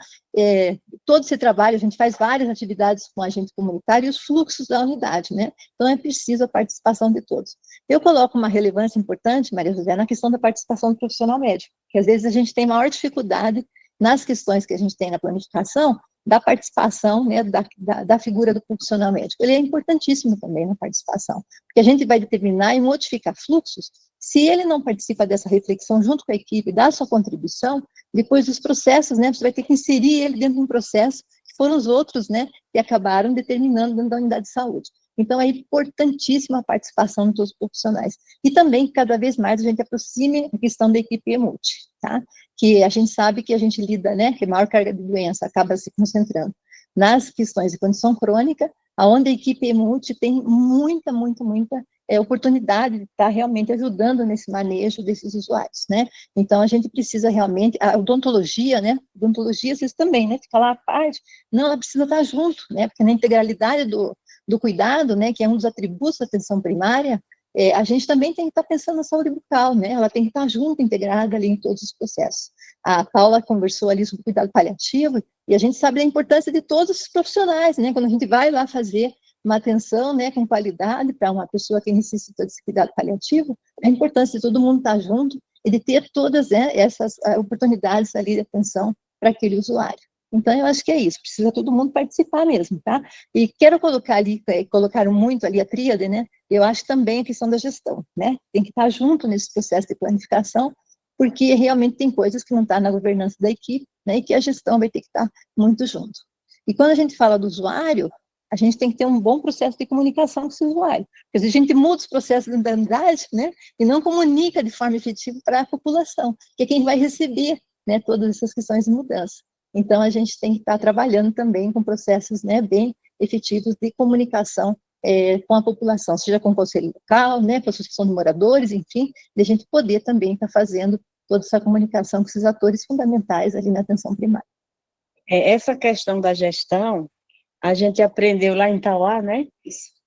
todo esse trabalho, a gente faz várias atividades com o agente comunitário e os fluxos da unidade, né? Então, é preciso a participação de todos. Eu coloco uma relevância importante, Maria José, na questão da participação do profissional médico, que às vezes a gente tem maior dificuldade nas questões que a gente tem na planificação, da participação, né, da figura do profissional médico. Ele é importantíssimo também na participação, porque a gente vai determinar e modificar fluxos. Se ele não participa dessa reflexão junto com a equipe, dá sua contribuição, depois dos processos, né, você vai ter que inserir ele dentro de um processo que foram os outros, né, que acabaram determinando dentro da unidade de saúde. Então, é importantíssima a participação de todos os profissionais. E também, cada vez mais, a gente aproxime a questão da equipe EMULT, tá? Que a gente sabe que a gente lida, né, que a maior carga de doença acaba se concentrando nas questões de condição crônica, onde a equipe EMULT tem muita oportunidade de estar realmente ajudando nesse manejo desses usuários, né? Então, a gente precisa realmente, a odontologia, né? Odontologia, vocês também, né? Fica lá à parte, não, ela precisa estar junto, né? Porque na integralidade do cuidado, né? Que é um dos atributos da atenção primária, a gente também tem que estar pensando na saúde bucal, né? Ela tem que estar junto, integrada ali em todos os processos. A Paula conversou ali sobre o cuidado paliativo, e a gente sabe da importância de todos os profissionais, né? Quando a gente vai lá fazer uma atenção, né, com qualidade para uma pessoa que necessita desse cuidado paliativo, a importância de todo mundo estar junto e de ter todas, né, essas oportunidades ali de atenção para aquele usuário. Então, eu acho que é isso, precisa todo mundo participar mesmo, tá? E quero colocar ali, colocaram muito ali a tríade, né? Eu acho também a questão da gestão, né? Tem que estar junto nesse processo de planificação, porque realmente tem coisas que não estão na governança da equipe, né? E que a gestão vai ter que estar muito junto. E quando a gente fala do usuário, a gente tem que ter um bom processo de comunicação com esse usuário. Porque a gente muda os processos da unidade, né, e não comunica de forma efetiva para a população, que é quem vai receber, né, todas essas questões de mudança. Então, a gente tem que estar trabalhando também com processos, né, bem efetivos de comunicação com a população, seja com o conselho local, né, com a associação de moradores, enfim, de a gente poder também estar fazendo toda essa comunicação com esses atores fundamentais ali na atenção primária. Essa questão da gestão, a gente aprendeu lá em Tauá, né,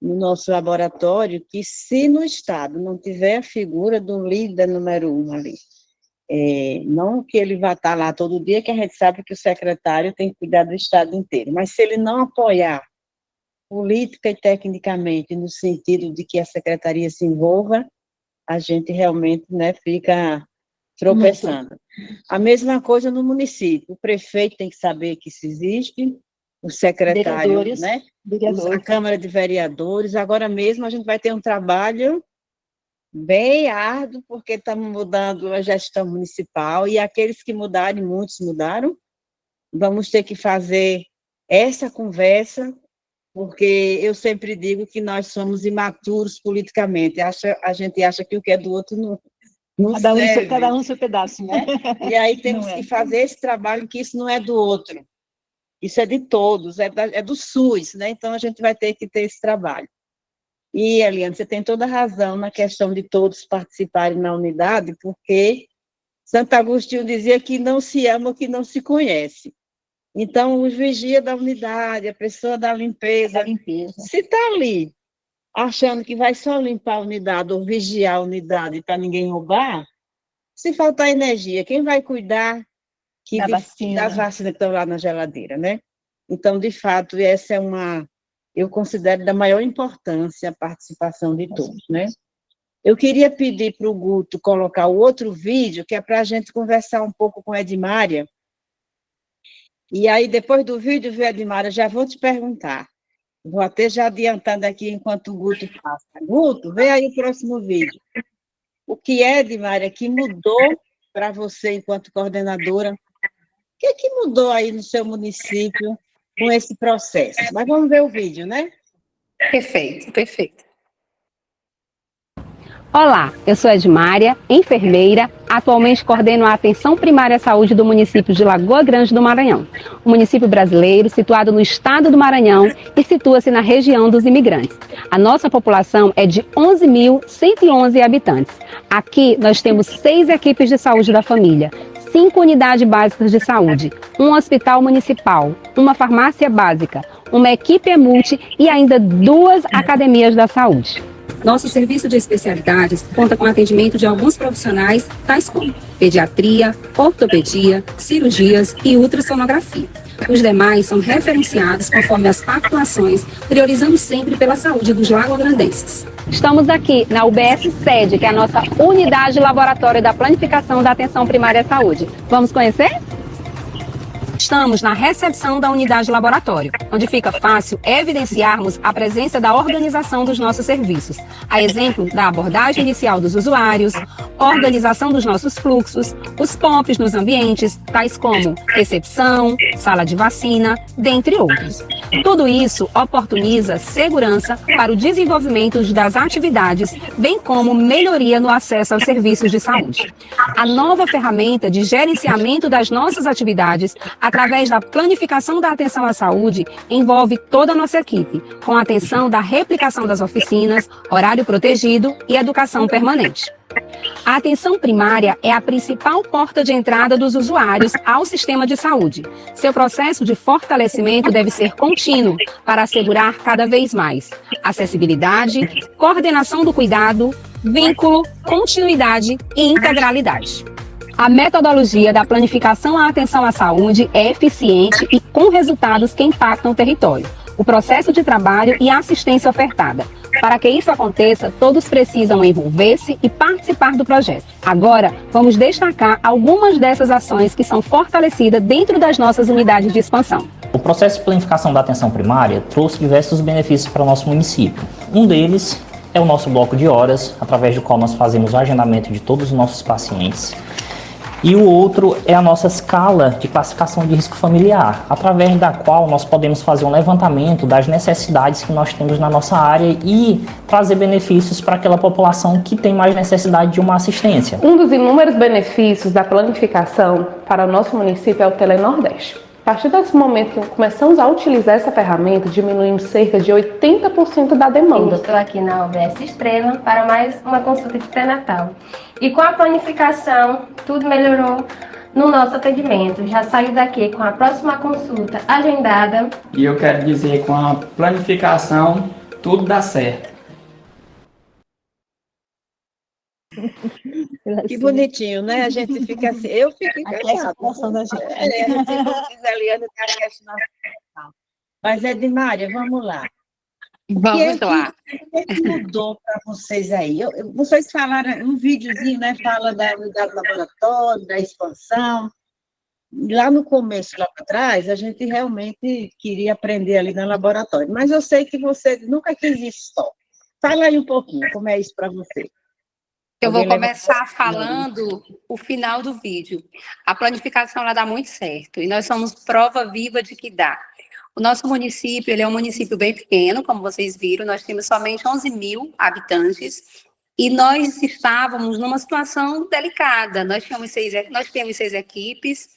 no nosso laboratório, que se no Estado não tiver a figura do líder número 1 ali, não que ele vá estar lá todo dia, que a gente sabe que o secretário tem que cuidar do Estado inteiro, mas se ele não apoiar política e tecnicamente, no sentido de que a secretaria se envolva, a gente realmente, né, fica tropeçando. A mesma coisa no município, o prefeito tem que saber que isso existe, o secretário, né, a Câmara de Vereadores. Agora mesmo a gente vai ter um trabalho bem árduo, porque estamos mudando a gestão municipal, e aqueles que mudarem, muitos mudaram, vamos ter que fazer essa conversa, porque eu sempre digo que nós somos imaturos politicamente, a gente acha que o que é do outro não serve. Cada um seu pedaço, né? E aí temos que fazer esse trabalho, que isso não é do outro. Isso é de todos, é do SUS, né? Então, a gente vai ter que ter esse trabalho. E, Eliane, você tem toda a razão na questão de todos participarem na unidade, porque Santo Agostinho dizia que não se ama o que não se conhece. Então, o vigia da unidade, a pessoa da limpeza, se está ali, achando que vai só limpar a unidade ou vigiar a unidade para ninguém roubar, se faltar energia, quem vai cuidar das vacinas que estão lá na geladeira, né? Então, de fato, essa é eu considero da maior importância a participação de todos, né? Eu queria pedir para o Guto colocar o outro vídeo, que é para a gente conversar um pouco com a Edmária. E aí, depois do vídeo, viu, Edmária, já vou te perguntar. Vou até já adiantando aqui enquanto o Guto passa. Guto, vê aí o próximo vídeo. O que é, Edmária, que mudou para você enquanto coordenadora? O que mudou aí no seu município com esse processo? Mas vamos ver o vídeo, né? Perfeito, perfeito. Olá, eu sou Edmária, enfermeira, atualmente coordeno a Atenção Primária à Saúde do município de Lagoa Grande do Maranhão, um município brasileiro situado no estado do Maranhão e situa-se na região dos imigrantes. A nossa população é de 11.111 habitantes. Aqui nós temos 6 equipes de saúde da família, 5 unidades básicas de saúde, um hospital municipal, uma farmácia básica, uma equipe multi e ainda 2 academias da saúde. Nosso serviço de especialidades conta com atendimento de alguns profissionais, tais como pediatria, ortopedia, cirurgias e ultrassonografia. Os demais são referenciados conforme as pactuações, priorizando sempre pela saúde dos lagoagrandenses. Estamos aqui na UBS Sede, que é a nossa unidade laboratório da planificação da atenção primária à saúde. Vamos conhecer? Estamos na recepção da unidade laboratório, onde fica fácil evidenciarmos a presença da organização dos nossos serviços, a exemplo da abordagem inicial dos usuários, organização dos nossos fluxos, os POPs nos ambientes, tais como recepção, sala de vacina, dentre outros. Tudo isso oportuniza segurança para o desenvolvimento das atividades, bem como melhoria no acesso aos serviços de saúde. A nova ferramenta de gerenciamento das nossas atividades, através da planificação da atenção à saúde, envolve toda a nossa equipe, com atenção da replicação das oficinas, horário protegido e educação permanente. A atenção primária é a principal porta de entrada dos usuários ao sistema de saúde. Seu processo de fortalecimento deve ser contínuo para assegurar cada vez mais acessibilidade, coordenação do cuidado, vínculo, continuidade e integralidade. A metodologia da planificação à atenção à saúde é eficiente e com resultados que impactam o território, o processo de trabalho e a assistência ofertada. Para que isso aconteça, todos precisam envolver-se e participar do projeto. Agora, vamos destacar algumas dessas ações que são fortalecidas dentro das nossas unidades de expansão. O processo de planificação da atenção primária trouxe diversos benefícios para o nosso município. Um deles é o nosso bloco de horas, através do qual nós fazemos o agendamento de todos os nossos pacientes. E o outro é a nossa escala de classificação de risco familiar, através da qual nós podemos fazer um levantamento das necessidades que nós temos na nossa área e trazer benefícios para aquela população que tem mais necessidade de uma assistência. Um dos inúmeros benefícios da planificação para o nosso município é o Telenordeste. A partir desse momento que começamos a utilizar essa ferramenta, diminuímos cerca de 80% da demanda. Estou aqui na UBS Estrela para mais uma consulta de pré-natal. E com a planificação, tudo melhorou no nosso atendimento. Já saio daqui com a próxima consulta agendada. E eu quero dizer, com a planificação, tudo dá certo. Que bonitinho, né? A gente fica assim, eu fico encaixada. Mas, Edmária, vamos lá. Vamos lá. O que mudou para vocês aí? Vocês falaram, um videozinho, né? Fala da unidade laboratório, da expansão. Lá no começo, lá para trás, a gente realmente queria aprender ali no laboratório. Mas eu sei que você nunca quis isso só. Fala aí um pouquinho, como é isso para você. Eu vou começar falando o final do vídeo. A planificação ela dá muito certo e nós somos prova viva de que dá. O nosso município ele é um município bem pequeno, como vocês viram, nós temos somente 11.000 habitantes e nós estávamos numa situação delicada. Nós temos seis equipes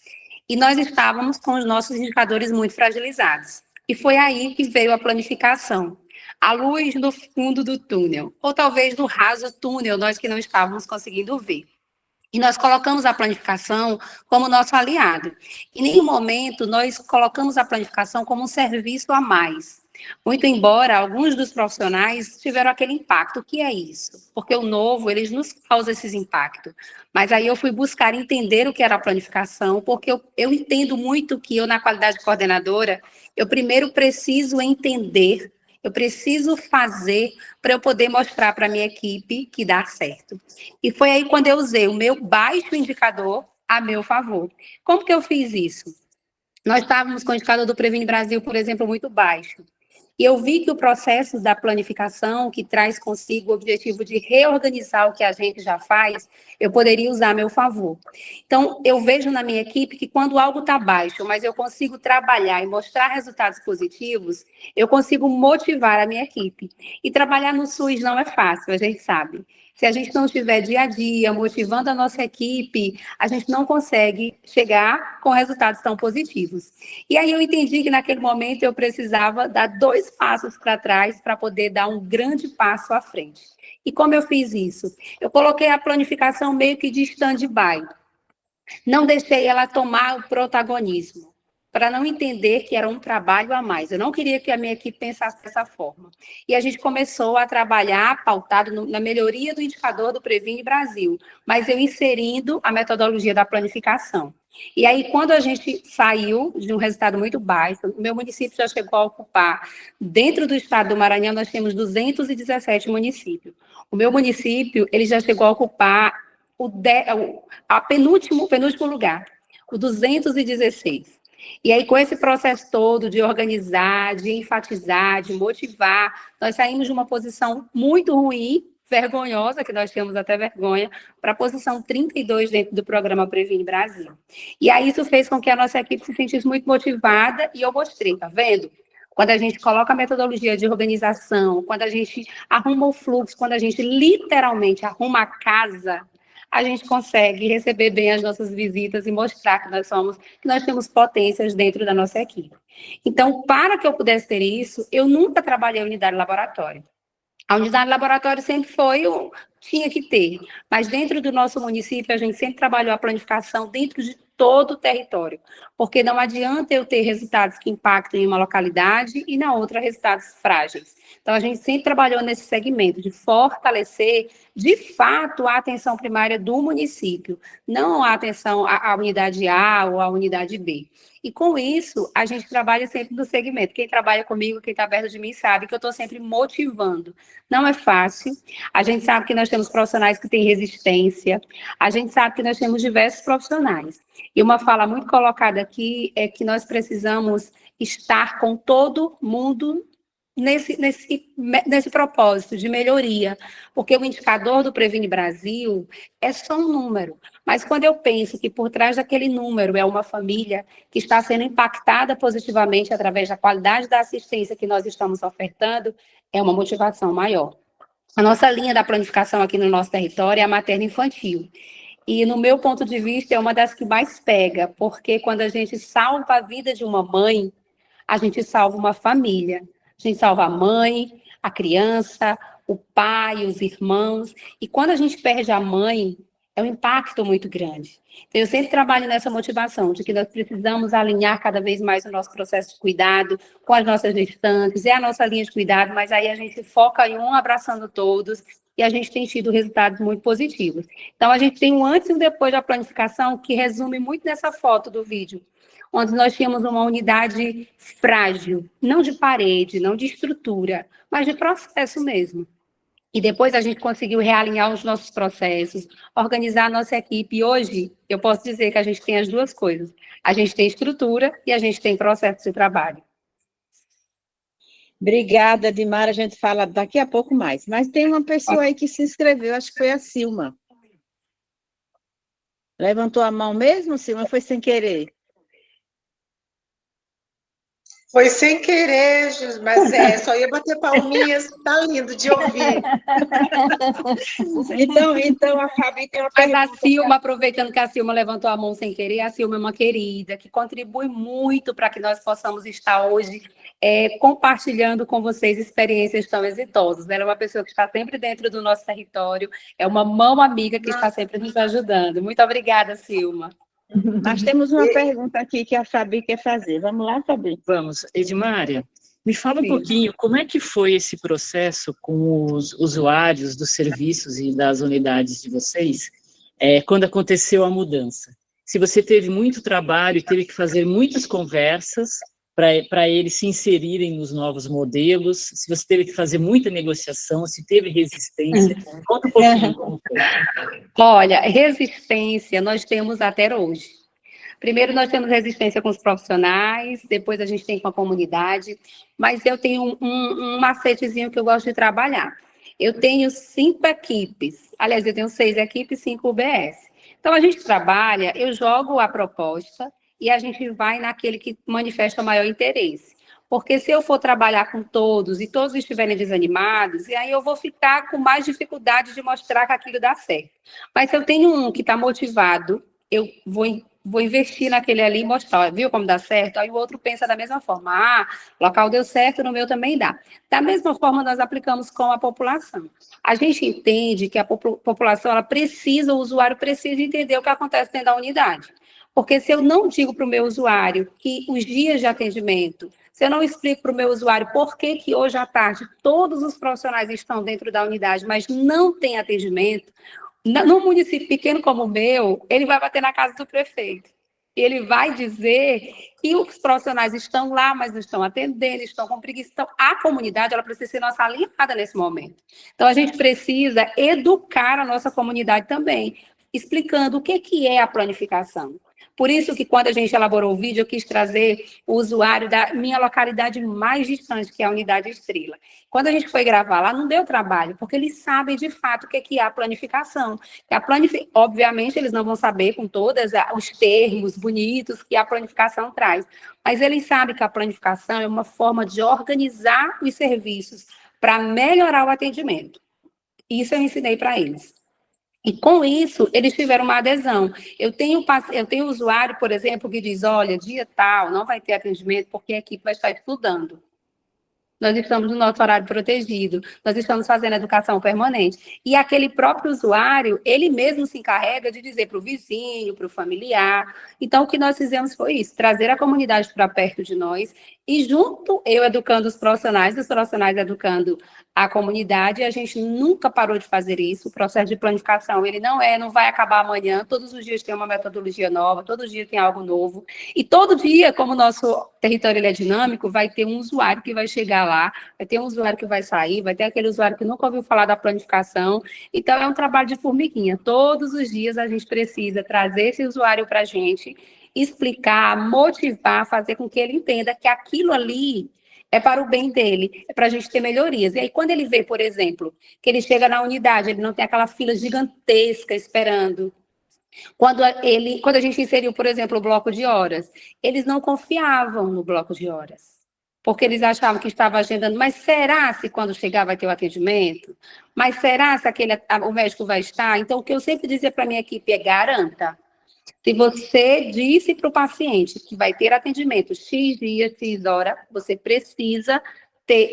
e nós estávamos com os nossos indicadores muito fragilizados. E foi aí que veio a planificação. A luz no fundo do túnel, ou talvez no raso túnel, nós que não estávamos conseguindo ver. E nós colocamos a planificação como nosso aliado. Em nenhum momento nós colocamos a planificação como um serviço a mais. Muito embora alguns dos profissionais tiveram aquele impacto. O que é isso? Porque o novo, eles nos causam esses impactos. Mas aí eu fui buscar entender o que era a planificação, porque eu entendo muito que eu, na qualidade de coordenadora, eu primeiro preciso entender, eu preciso fazer para eu poder mostrar para a minha equipe que dá certo. E foi aí quando eu usei o meu baixo indicador a meu favor. Como que eu fiz isso? Nós estávamos com o indicador do Previne Brasil, por exemplo, muito baixo. E eu vi que o processo da planificação, que traz consigo o objetivo de reorganizar o que a gente já faz, eu poderia usar a meu favor. Então, eu vejo na minha equipe que quando algo está baixo, mas eu consigo trabalhar e mostrar resultados positivos, eu consigo motivar a minha equipe. E trabalhar no SUS não é fácil, a gente sabe. Se a gente não estiver dia a dia motivando a nossa equipe, a gente não consegue chegar com resultados tão positivos. E aí eu entendi que naquele momento eu precisava dar 2 passos para trás para poder dar um grande passo à frente. E como eu fiz isso? Eu coloquei a planificação meio que de stand-by. Não deixei ela tomar o protagonismo, para não entender que era um trabalho a mais. Eu não queria que a minha equipe pensasse dessa forma. E a gente começou a trabalhar pautado na melhoria do indicador do Previne Brasil, mas eu inserindo a metodologia da planificação. E aí, quando a gente saiu de um resultado muito baixo, o meu município já chegou a ocupar, dentro do estado do Maranhão, nós temos 217 municípios. O meu município, ele já chegou a ocupar o penúltimo lugar, o 216. E aí, com esse processo todo de organizar, de enfatizar, de motivar, nós saímos de uma posição muito ruim, vergonhosa, que nós tínhamos até vergonha, para a posição 32 dentro do programa Previne Brasil. E aí, isso fez com que a nossa equipe se sentisse muito motivada, e eu mostrei, tá vendo? Quando a gente coloca a metodologia de organização, quando a gente arruma o fluxo, quando a gente literalmente arruma a casa, a gente consegue receber bem as nossas visitas e mostrar que nós temos potências dentro da nossa equipe. Então, para que eu pudesse ter isso, eu nunca trabalhei em unidade laboratório. A unidade laboratório sempre tinha que ter, mas dentro do nosso município, a gente sempre trabalhou a planificação dentro de todo o território, porque não adianta eu ter resultados que impactam em uma localidade e na outra resultados frágeis. Então, a gente sempre trabalhou nesse segmento de fortalecer, de fato, a atenção primária do município, não a atenção à unidade A ou à unidade B. E com isso, a gente trabalha sempre no segmento. Quem trabalha comigo, quem está perto de mim, sabe que eu estou sempre motivando. Não é fácil. A gente sabe que nós temos profissionais que têm resistência. A gente sabe que nós temos diversos profissionais. E uma fala muito colocada aqui é que nós precisamos estar com todo mundo nesse propósito de melhoria, porque o indicador do Previne Brasil é só um número, mas quando eu penso que por trás daquele número é uma família que está sendo impactada positivamente através da qualidade da assistência que nós estamos ofertando, é uma motivação maior. A nossa linha da planificação aqui no nosso território é a materno-infantil, e no meu ponto de vista é uma das que mais pega, porque quando a gente salva a vida de uma mãe, a gente salva uma família. A gente salva a mãe, a criança, o pai, os irmãos. E quando a gente perde a mãe, é um impacto muito grande. Então, eu sempre trabalho nessa motivação de que nós precisamos alinhar cada vez mais o nosso processo de cuidado com as nossas gestantes, é a nossa linha de cuidado, mas aí a gente foca em um abraçando todos e a gente tem tido resultados muito positivos. Então, a gente tem um antes e um depois da planificação que resume muito nessa foto do vídeo, onde nós tínhamos uma unidade frágil, não de parede, não de estrutura, mas de processo mesmo. E depois a gente conseguiu realinhar os nossos processos, organizar a nossa equipe. E hoje, eu posso dizer que a gente tem as duas coisas. A gente tem estrutura e a gente tem processo de trabalho. Obrigada, Dimara. A gente fala daqui a pouco mais. Mas tem uma pessoa aí que se inscreveu, acho que foi a Silma. Levantou a mão mesmo, Silma? Foi sem querer? Foi sem querer, mas só ia bater palminhas, tá lindo de ouvir. Então a Fabi tem uma pergunta. Mas a Silma, aproveitando que a Silma levantou a mão sem querer, a Silma é uma querida, que contribui muito para que nós possamos estar hoje compartilhando com vocês experiências tão exitosas. Ela é uma pessoa que está sempre dentro do nosso território, é uma mão amiga que está sempre nos ajudando. Muito obrigada, Silma. Nós temos uma pergunta aqui que a Fabi quer fazer. Vamos lá, Fabi? Vamos. Edmária, Me fala um pouquinho, como é que foi esse processo com os usuários dos serviços e das unidades de vocês, quando aconteceu a mudança? Se você teve muito trabalho, teve que fazer muitas conversas para eles se inserirem nos novos modelos, se você teve que fazer muita negociação, se teve resistência, conta um pouquinho como foi. Olha, resistência nós temos até hoje. Primeiro, nós temos resistência com os profissionais, depois a gente tem com a comunidade, mas eu tenho um macetezinho que eu gosto de trabalhar. Eu tenho 5 equipes, aliás, eu tenho 6 equipes e 5 UBS. Então, a gente trabalha, eu jogo a proposta e a gente vai naquele que manifesta maior interesse. Porque se eu for trabalhar com todos e todos estiverem desanimados, e aí eu vou ficar com mais dificuldade de mostrar que aquilo dá certo. Mas se eu tenho um que está motivado, eu vou investir naquele ali e mostrar, viu como dá certo? Aí o outro pensa da mesma forma, o local deu certo, no meu também dá. Da mesma forma, nós aplicamos com a população. A gente entende que a população, ela precisa, o usuário precisa entender o que acontece dentro da unidade. Porque se eu não digo para o meu usuário que os dias de atendimento, se eu não explico para o meu usuário por que hoje à tarde todos os profissionais estão dentro da unidade, mas não tem atendimento, num município pequeno como o meu, ele vai bater na casa do prefeito. Ele vai dizer que os profissionais estão lá, mas não estão atendendo, estão com preguiça. Então, a comunidade, ela precisa ser nossa aliada nesse momento. Então, a gente precisa educar a nossa comunidade também, explicando o que é a planificação. Por isso que quando a gente elaborou o vídeo, eu quis trazer o usuário da minha localidade mais distante, que é a Unidade Estrela. Quando a gente foi gravar lá, não deu trabalho, porque eles sabem de fato o que é a planificação. Obviamente, eles não vão saber com todos os termos bonitos que a planificação traz, mas eles sabem que a planificação é uma forma de organizar os serviços para melhorar o atendimento. Isso eu ensinei para eles. E com isso, eles tiveram uma adesão. Eu tenho usuário, por exemplo, que diz, olha, dia tal, não vai ter atendimento porque a equipe vai estar estudando. Nós estamos no nosso horário protegido, nós estamos fazendo educação permanente. E aquele próprio usuário, ele mesmo se encarrega de dizer para o vizinho, para o familiar. Então, o que nós fizemos foi isso, trazer a comunidade para perto de nós, e junto, eu educando os profissionais educando a comunidade, a gente nunca parou de fazer isso. O processo de planificação, ele não vai acabar amanhã, todos os dias tem uma metodologia nova, todo dia tem algo novo, e todo dia, como o nosso território ele é dinâmico, vai ter um usuário que vai chegar lá, vai ter um usuário que vai sair, vai ter aquele usuário que nunca ouviu falar da planificação. Então, é um trabalho de formiguinha. Todos os dias a gente precisa trazer esse usuário para a gente, explicar, motivar, fazer com que ele entenda que aquilo ali é para o bem dele, é para a gente ter melhorias. E aí, quando ele vê, por exemplo, que ele chega na unidade, ele não tem aquela fila gigantesca esperando. Quando a gente inseriu, por exemplo, o bloco de horas, eles não confiavam no bloco de horas, porque eles achavam que estava agendando, mas será se quando chegar vai ter o atendimento? Mas será se o médico vai estar? Então, o que eu sempre dizia para a minha equipe é garanta. Se você disse para o paciente que vai ter atendimento X dia, X hora, você precisa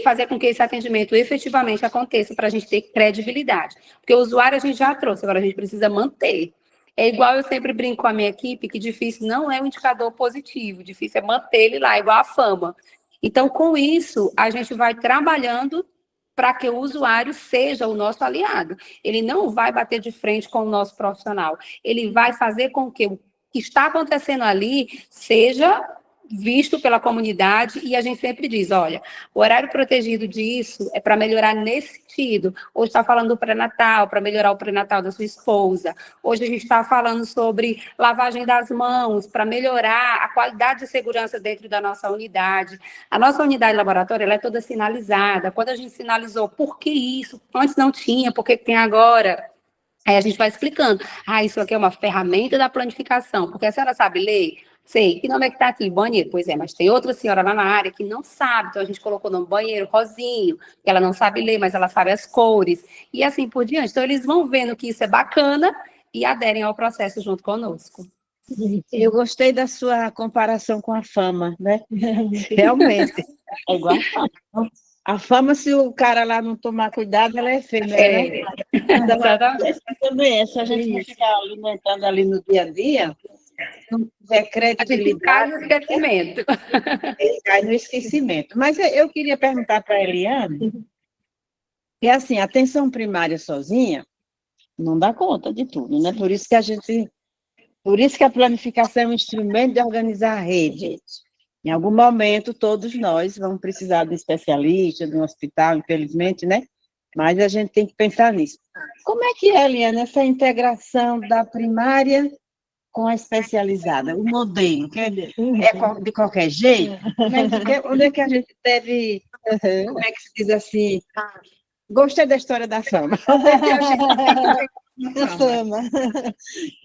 fazer com que esse atendimento efetivamente aconteça para a gente ter credibilidade. Porque o usuário a gente já trouxe, agora a gente precisa manter. É igual eu sempre brinco com a minha equipe, que difícil não é um indicador positivo, difícil é manter ele lá, igual a fama. Então, com isso, a gente vai trabalhando para que o usuário seja o nosso aliado. Ele não vai bater de frente com o nosso profissional. Ele vai fazer com que o que está acontecendo ali seja visto pela comunidade, e a gente sempre diz, olha, o horário protegido disso é para melhorar nesse sentido. Hoje está falando do pré-natal, para melhorar o pré-natal da sua esposa. Hoje a gente está falando sobre lavagem das mãos, para melhorar a qualidade de segurança dentro da nossa unidade. A nossa unidade laboratória, ela é toda sinalizada. Quando a gente sinalizou por que isso, antes não tinha, por que tem agora? Aí a gente vai explicando. Isso aqui é uma ferramenta da planificação, porque a senhora sabe ler? Sei, que nome é que está aqui? Banheiro. Pois é, mas tem outra senhora lá na área que não sabe, então a gente colocou no banheiro rosinho, que ela não sabe ler, mas ela sabe as cores, e assim por diante. Então, eles vão vendo que isso é bacana e aderem ao processo junto conosco. Eu gostei da sua comparação com a fama, né? Realmente, é igual a fama. A fama, se o cara lá não tomar cuidado, ela é efêmera, né? Então, também, se a gente não ficar alimentando ali no dia a dia, não tiver credibilidade... Cai no esquecimento. Cai no esquecimento. Mas eu queria perguntar para a Eliane, que assim, a atenção primária sozinha não dá conta de tudo, né? Por isso que a planificação é um instrumento de organizar a rede. Em algum momento, todos nós vamos precisar de um especialista, de um hospital, infelizmente, né? Mas a gente tem que pensar nisso. Como é que é, Eliane, essa integração da primária com a especializada? O modelo, é de qualquer jeito? Onde é que a gente deve... Como é que se diz assim? Gostei da história da fama.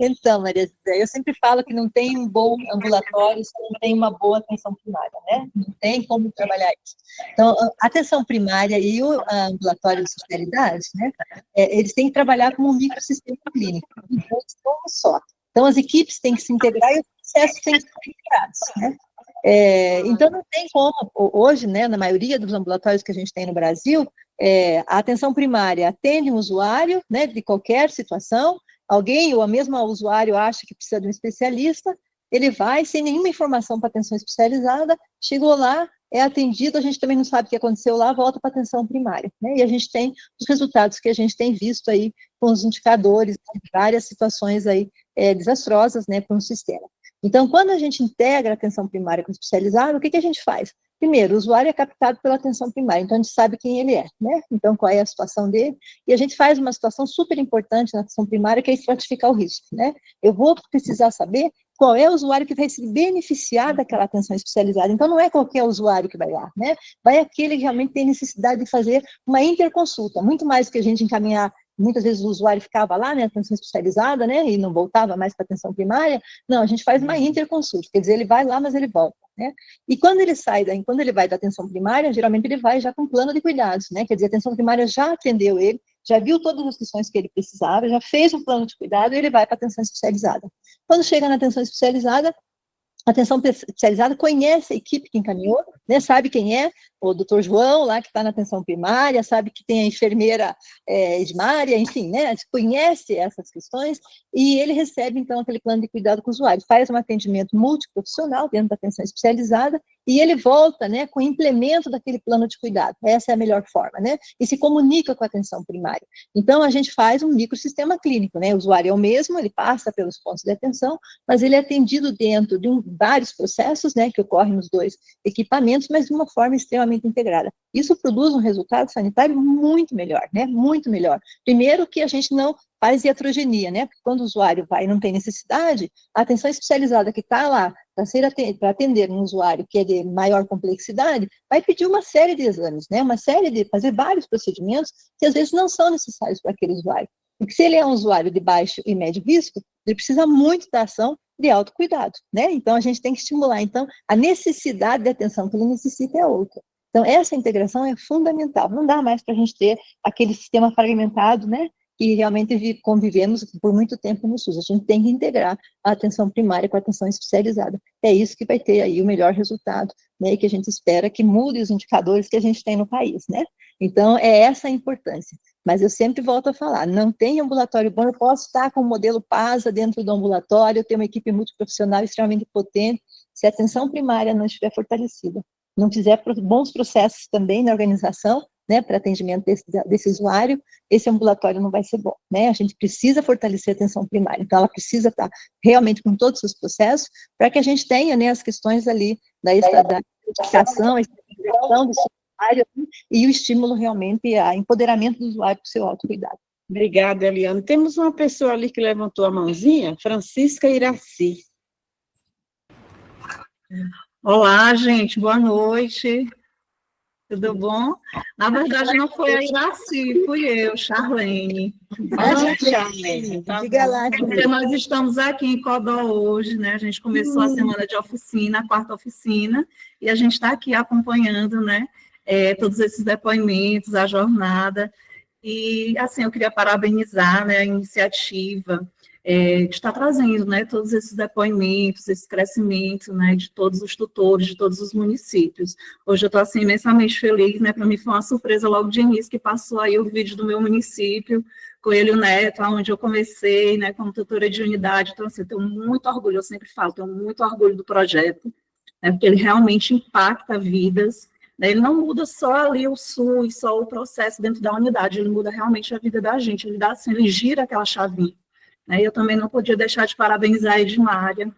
Então, Maria José, eu sempre falo que não tem um bom ambulatório se não tem uma boa atenção primária, né? Não tem como trabalhar isso. Então, a atenção primária e o ambulatório de especialidade, né? Eles têm que trabalhar como um microsistema clínico, então, um só. Então, as equipes têm que se integrar e os processos têm que ser integrados, né? Então, não tem como, hoje, né, na maioria dos ambulatórios que a gente tem no Brasil, a atenção primária atende um usuário, né, de qualquer situação, alguém ou a mesma usuário acha que precisa de um especialista, ele vai sem nenhuma informação para atenção especializada, chegou lá, é atendido, a gente também não sabe o que aconteceu lá, volta para a atenção primária, né, e a gente tem os resultados que a gente tem visto aí com os indicadores, várias situações aí desastrosas, né, para um sistema. Então, quando a gente integra a atenção primária com a especializada, o que a gente faz? Primeiro, o usuário é captado pela atenção primária, então a gente sabe quem ele é, né? Então, qual é a situação dele, e a gente faz uma situação super importante na atenção primária, que é estratificar o risco, né? Eu vou precisar saber qual é o usuário que vai se beneficiar daquela atenção especializada. Então, não é qualquer usuário que vai lá, né? Vai aquele que realmente tem necessidade de fazer uma interconsulta, muito mais do que a gente encaminhar. Muitas vezes o usuário ficava lá, né, atenção especializada, né, e não voltava mais para a atenção primária. Não, a gente faz uma interconsulta, quer dizer, ele vai lá, mas ele volta, né. E quando ele sai daí, quando ele vai da atenção primária, geralmente ele vai já com plano de cuidados, né, quer dizer, a atenção primária já atendeu ele, já viu todas as questões que ele precisava, já fez um plano de cuidado e ele vai para a atenção especializada. Quando chega na atenção especializada, a atenção especializada conhece a equipe que encaminhou, né, sabe quem é, o doutor João, lá que está na atenção primária, sabe que tem a enfermeira Edmária, enfim, né, conhece essas questões, e ele recebe, então, aquele plano de cuidado com o usuário, faz um atendimento multiprofissional dentro da atenção especializada, e ele volta, né, com o implemento daquele plano de cuidado, essa é a melhor forma, né, e se comunica com a atenção primária. Então, a gente faz um microsistema clínico, né, o usuário é o mesmo, ele passa pelos pontos de atenção, mas ele é atendido dentro de vários processos, né, que ocorrem nos dois equipamentos, mas de uma forma extremamente integrada. Isso produz um resultado sanitário muito melhor, né, muito melhor. Primeiro que a gente não faz iatrogenia, né, porque quando o usuário vai e não tem necessidade, a atenção especializada que está lá para atender um usuário que é de maior complexidade, vai pedir uma série de exames, né, fazer vários procedimentos que às vezes não são necessários para aquele usuário. Porque se ele é um usuário de baixo e médio risco, ele precisa muito da ação de autocuidado, né? Então, a gente tem que estimular. Então, a necessidade de atenção que ele necessita é outra. Então, essa integração é fundamental. Não dá mais para a gente ter aquele sistema fragmentado, né? Que realmente convivemos por muito tempo no SUS. A gente tem que integrar a atenção primária com a atenção especializada. É isso que vai ter aí o melhor resultado, né? E que a gente espera que mude os indicadores que a gente tem no país, né? Então, é essa a importância. Mas eu sempre volto a falar, não tem ambulatório bom, eu posso estar com o modelo PASA dentro do ambulatório, ter uma equipe multiprofissional extremamente potente, se a atenção primária não estiver fortalecida, não fizer bons processos também na organização, né, para atendimento desse usuário, esse ambulatório não vai ser bom, né, a gente precisa fortalecer a atenção primária, então ela precisa estar realmente com todos os processos, para que a gente tenha, né, as questões ali da educação, a estabilização do usuário, e o estímulo realmente, a empoderamento do usuário para o seu autocuidado. Obrigada, Eliane. Temos uma pessoa ali que levantou a mãozinha, Francisca Iraci. Olá, gente, boa noite. Tudo bom? Na verdade, não foi a Iraci, fui eu, Charlene. Charlene, diga lá. Porque nós estamos aqui em Codó hoje, né? A gente começou a semana de oficina, a 4ª oficina, e a gente está aqui acompanhando, né? Todos esses depoimentos, a jornada. E, assim, eu queria parabenizar, né, a iniciativa de estar trazendo, né, todos esses depoimentos, esse crescimento, né, de todos os tutores, de todos os municípios. Hoje eu estou, assim, imensamente feliz, né, para mim foi uma surpresa logo de início que passou aí o vídeo do meu município, Coelho Neto, onde eu comecei, né, como tutora de unidade. Então, assim, eu tenho muito orgulho, eu sempre falo, tenho muito orgulho do projeto, né, porque ele realmente impacta vidas, né, ele não muda só ali o SUS, só o processo dentro da unidade, ele muda realmente a vida da gente, ele dá, assim, ele gira aquela chavinha, né, e eu também não podia deixar de parabenizar a Edmária,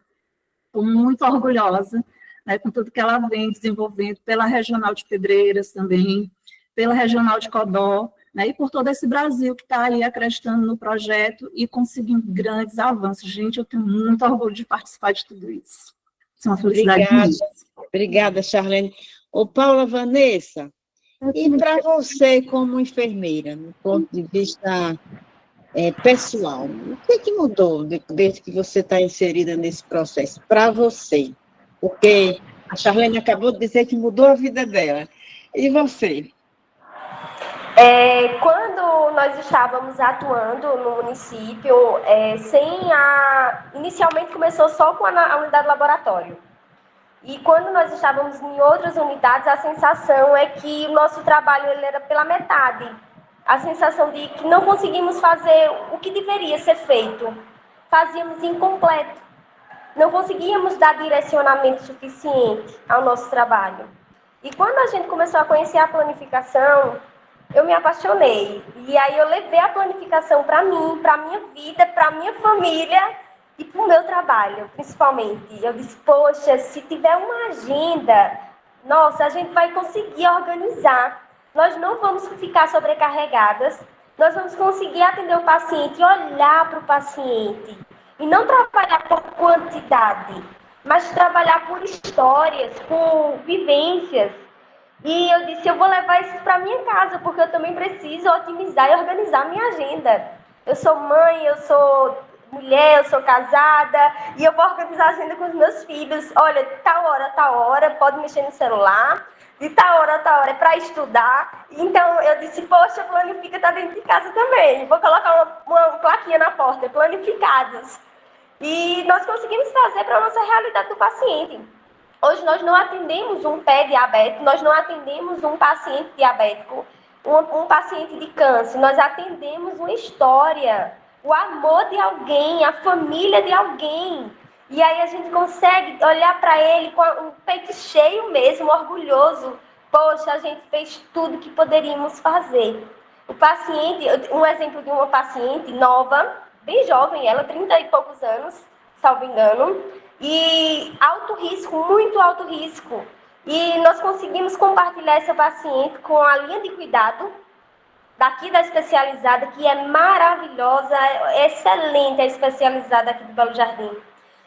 estou muito orgulhosa, né, com tudo que ela vem desenvolvendo pela Regional de Pedreiras também, pela Regional de Codó, né, e por todo esse Brasil que está aí acreditando no projeto e conseguindo grandes avanços. Gente, eu tenho muito orgulho de participar de tudo isso. É uma felicidade. Obrigada, Charlene. Ô, Paula Vanessa, e para você como enfermeira, no ponto de vista pessoal, o que mudou desde que você está inserida nesse processo, para você? Porque a Charlene acabou de dizer que mudou a vida dela. E você? Quando nós estávamos atuando no município, inicialmente começou só com a unidade laboratório. E quando nós estávamos em outras unidades, a sensação é que o nosso trabalho ele era pela metade. A sensação de que não conseguimos fazer o que deveria ser feito. Fazíamos incompleto. Não conseguíamos dar direcionamento suficiente ao nosso trabalho. E quando a gente começou a conhecer a planificação, eu me apaixonei. E aí eu levei a planificação para mim, para a minha vida, para a minha família e para o meu trabalho, principalmente. Eu disse, poxa, se tiver uma agenda, nossa, a gente vai conseguir organizar. Nós não vamos ficar sobrecarregadas, nós vamos conseguir atender o paciente e olhar para o paciente. E não trabalhar por quantidade, mas trabalhar por histórias, por vivências. E eu disse, eu vou levar isso para minha casa, porque eu também preciso otimizar e organizar a minha agenda. Eu sou mãe, eu sou mulher, eu sou casada, e eu vou organizar a agenda com os meus filhos. Olha, tal hora, pode mexer no celular, de tal hora é para estudar. Então, eu disse, poxa, planifica tá dentro de casa também. Vou colocar uma plaquinha na porta, planificados. E nós conseguimos trazer para a nossa realidade do paciente. Hoje nós não atendemos um pé diabético, nós não atendemos um paciente diabético, um paciente de câncer, nós atendemos uma história, o amor de alguém, a família de alguém. E aí a gente consegue olhar para ele com o peito cheio mesmo, orgulhoso. Poxa, a gente fez tudo que poderíamos fazer. O paciente, um exemplo de uma paciente nova, bem jovem, ela, 30 e poucos anos, salvo engano, e alto risco, muito alto risco. E nós conseguimos compartilhar essa paciente com a linha de cuidado daqui da especializada, que é maravilhosa, é excelente a especializada aqui do Belo Jardim.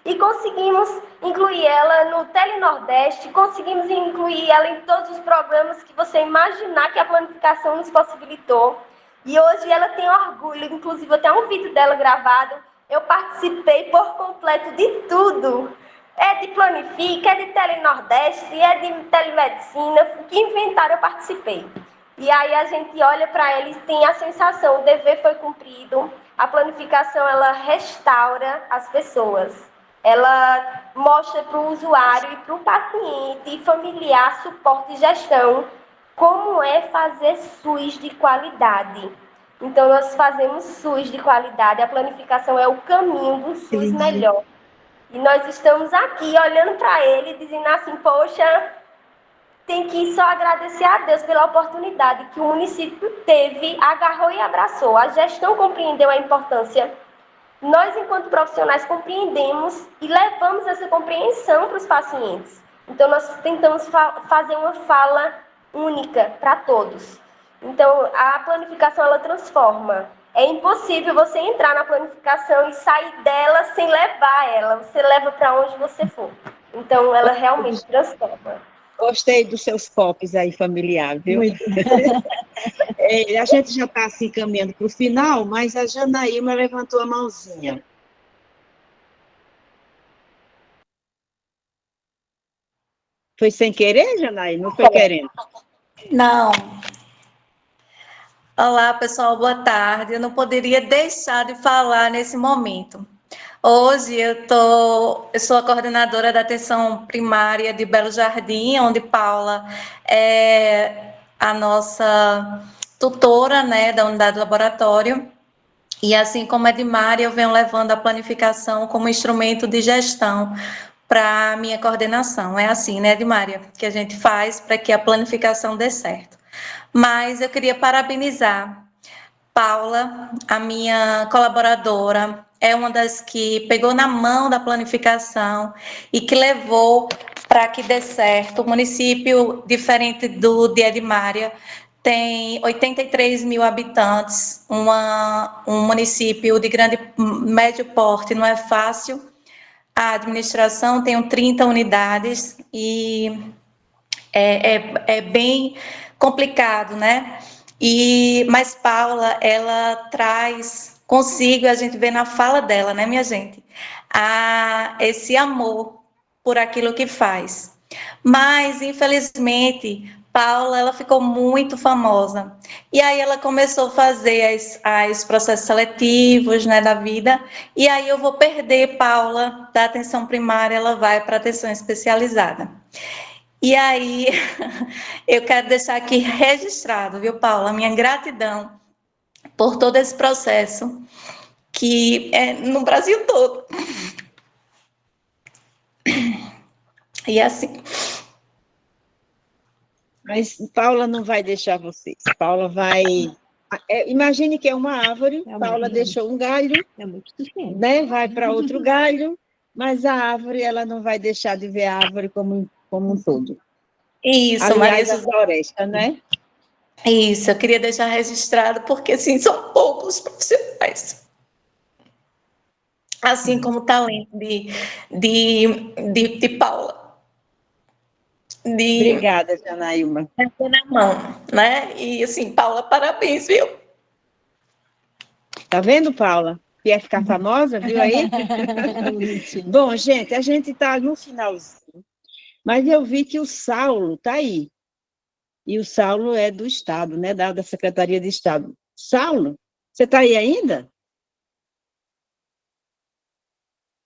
E conseguimos incluir ela no Telenordeste, conseguimos incluir ela em todos os programas que você imaginar que a planificação nos possibilitou. E hoje ela tem orgulho, inclusive até um vídeo dela gravado, eu participei por completo de tudo. É de Planifica, é de Telenordeste, é de telemedicina, o que inventaram eu participei. E aí a gente olha para eles, tem a sensação, o dever foi cumprido, a planificação ela restaura as pessoas. Ela mostra para o usuário e para o paciente, familiar, suporte e gestão, como é fazer SUS de qualidade. Então, nós fazemos SUS de qualidade, a planificação é o caminho do SUS melhor. E nós estamos aqui olhando para ele, dizendo assim, poxa, tem que só agradecer a Deus pela oportunidade que o município teve, agarrou e abraçou. A gestão compreendeu a importância. Nós, enquanto profissionais, compreendemos e levamos essa compreensão para os pacientes. Então, nós tentamos fazer uma fala única para todos. Então, a planificação, ela transforma. É impossível você entrar na planificação e sair dela sem levar ela. Você leva para onde você for. Então, ela realmente transforma. Gostei dos seus copos aí, familiar, viu? A gente já está assim, caminhando para o final, mas a Janaíma levantou a mãozinha. Foi sem querer, Janaíma? Não foi querendo? Não. Olá, pessoal, boa tarde. Eu não poderia deixar de falar nesse momento. Hoje eu sou a coordenadora da atenção primária de Belo Jardim, onde Paula é a nossa tutora, né, da unidade do laboratório. E assim como a Edmária, eu venho levando a planificação como instrumento de gestão para a minha coordenação. É assim, né, Edmária, que a gente faz para que a planificação dê certo. Mas eu queria parabenizar Paula, a minha colaboradora, é uma das que pegou na mão da planificação e que levou para que dê certo. O município, diferente do de Edmária, tem 83 mil habitantes, um município de médio porte, não é fácil. A administração tem 30 unidades e é bem complicado, né? Mas Paula, ela traz consigo, a gente vê na fala dela, né, minha gente, esse amor por aquilo que faz. Mas, infelizmente, Paula, ela ficou muito famosa. E aí ela começou a fazer os processos seletivos, né, da vida. E aí eu vou perder Paula da atenção primária, ela vai para a atenção especializada. E aí, eu quero deixar aqui registrado, viu, Paula, minha gratidão por todo esse processo, que é no Brasil todo. E assim. Mas Paula não vai deixar vocês. Paula vai... imagine que é uma árvore, Paula deixou um galho, né? Vai para outro galho, mas a árvore, ela não vai deixar de ver a árvore como um todo. Isso, aliás, Maria a floresta, né? Isso, eu queria deixar registrado, porque, assim, são poucos profissionais. Assim como o talento de Paula. Obrigada, Janaíma. Na mão, né? E, assim, Paula, parabéns, viu? Tá vendo, Paula? Quer ficar famosa, viu aí? Bom, gente, a gente está no finalzinho, mas eu vi que o Saulo está aí. E o Saulo é do Estado, né? Da Secretaria de Estado. Saulo, você está aí ainda?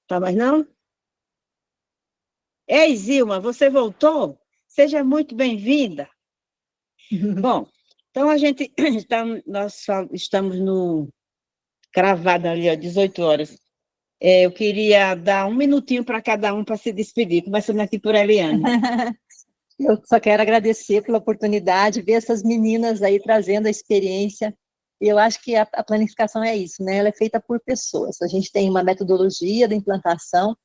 Tá mais não? Ei, Zilma, você voltou? Seja muito bem-vinda. Bom, então a gente nós estamos no cravado ali, ó, 18 horas. Eu queria dar 1 minutinho para cada um para se despedir, começando aqui por Eliane. Eu só quero agradecer pela oportunidade, ver essas meninas aí trazendo a experiência. Eu acho que a planificação é isso, né? Ela é feita por pessoas. A gente tem uma metodologia da implantação,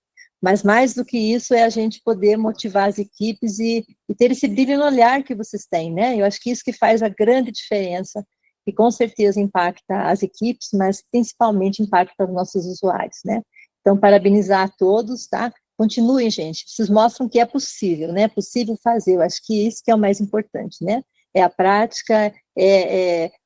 mas mais do que isso é a gente poder motivar as equipes e ter esse brilho no olhar que vocês têm, né? Eu acho que isso que faz a grande diferença e com certeza impacta as equipes, mas principalmente impacta os nossos usuários, né? Então, parabenizar a todos, tá? Continuem, gente, vocês mostram que é possível, né? É possível fazer, eu acho que isso que é o mais importante, né? É a prática,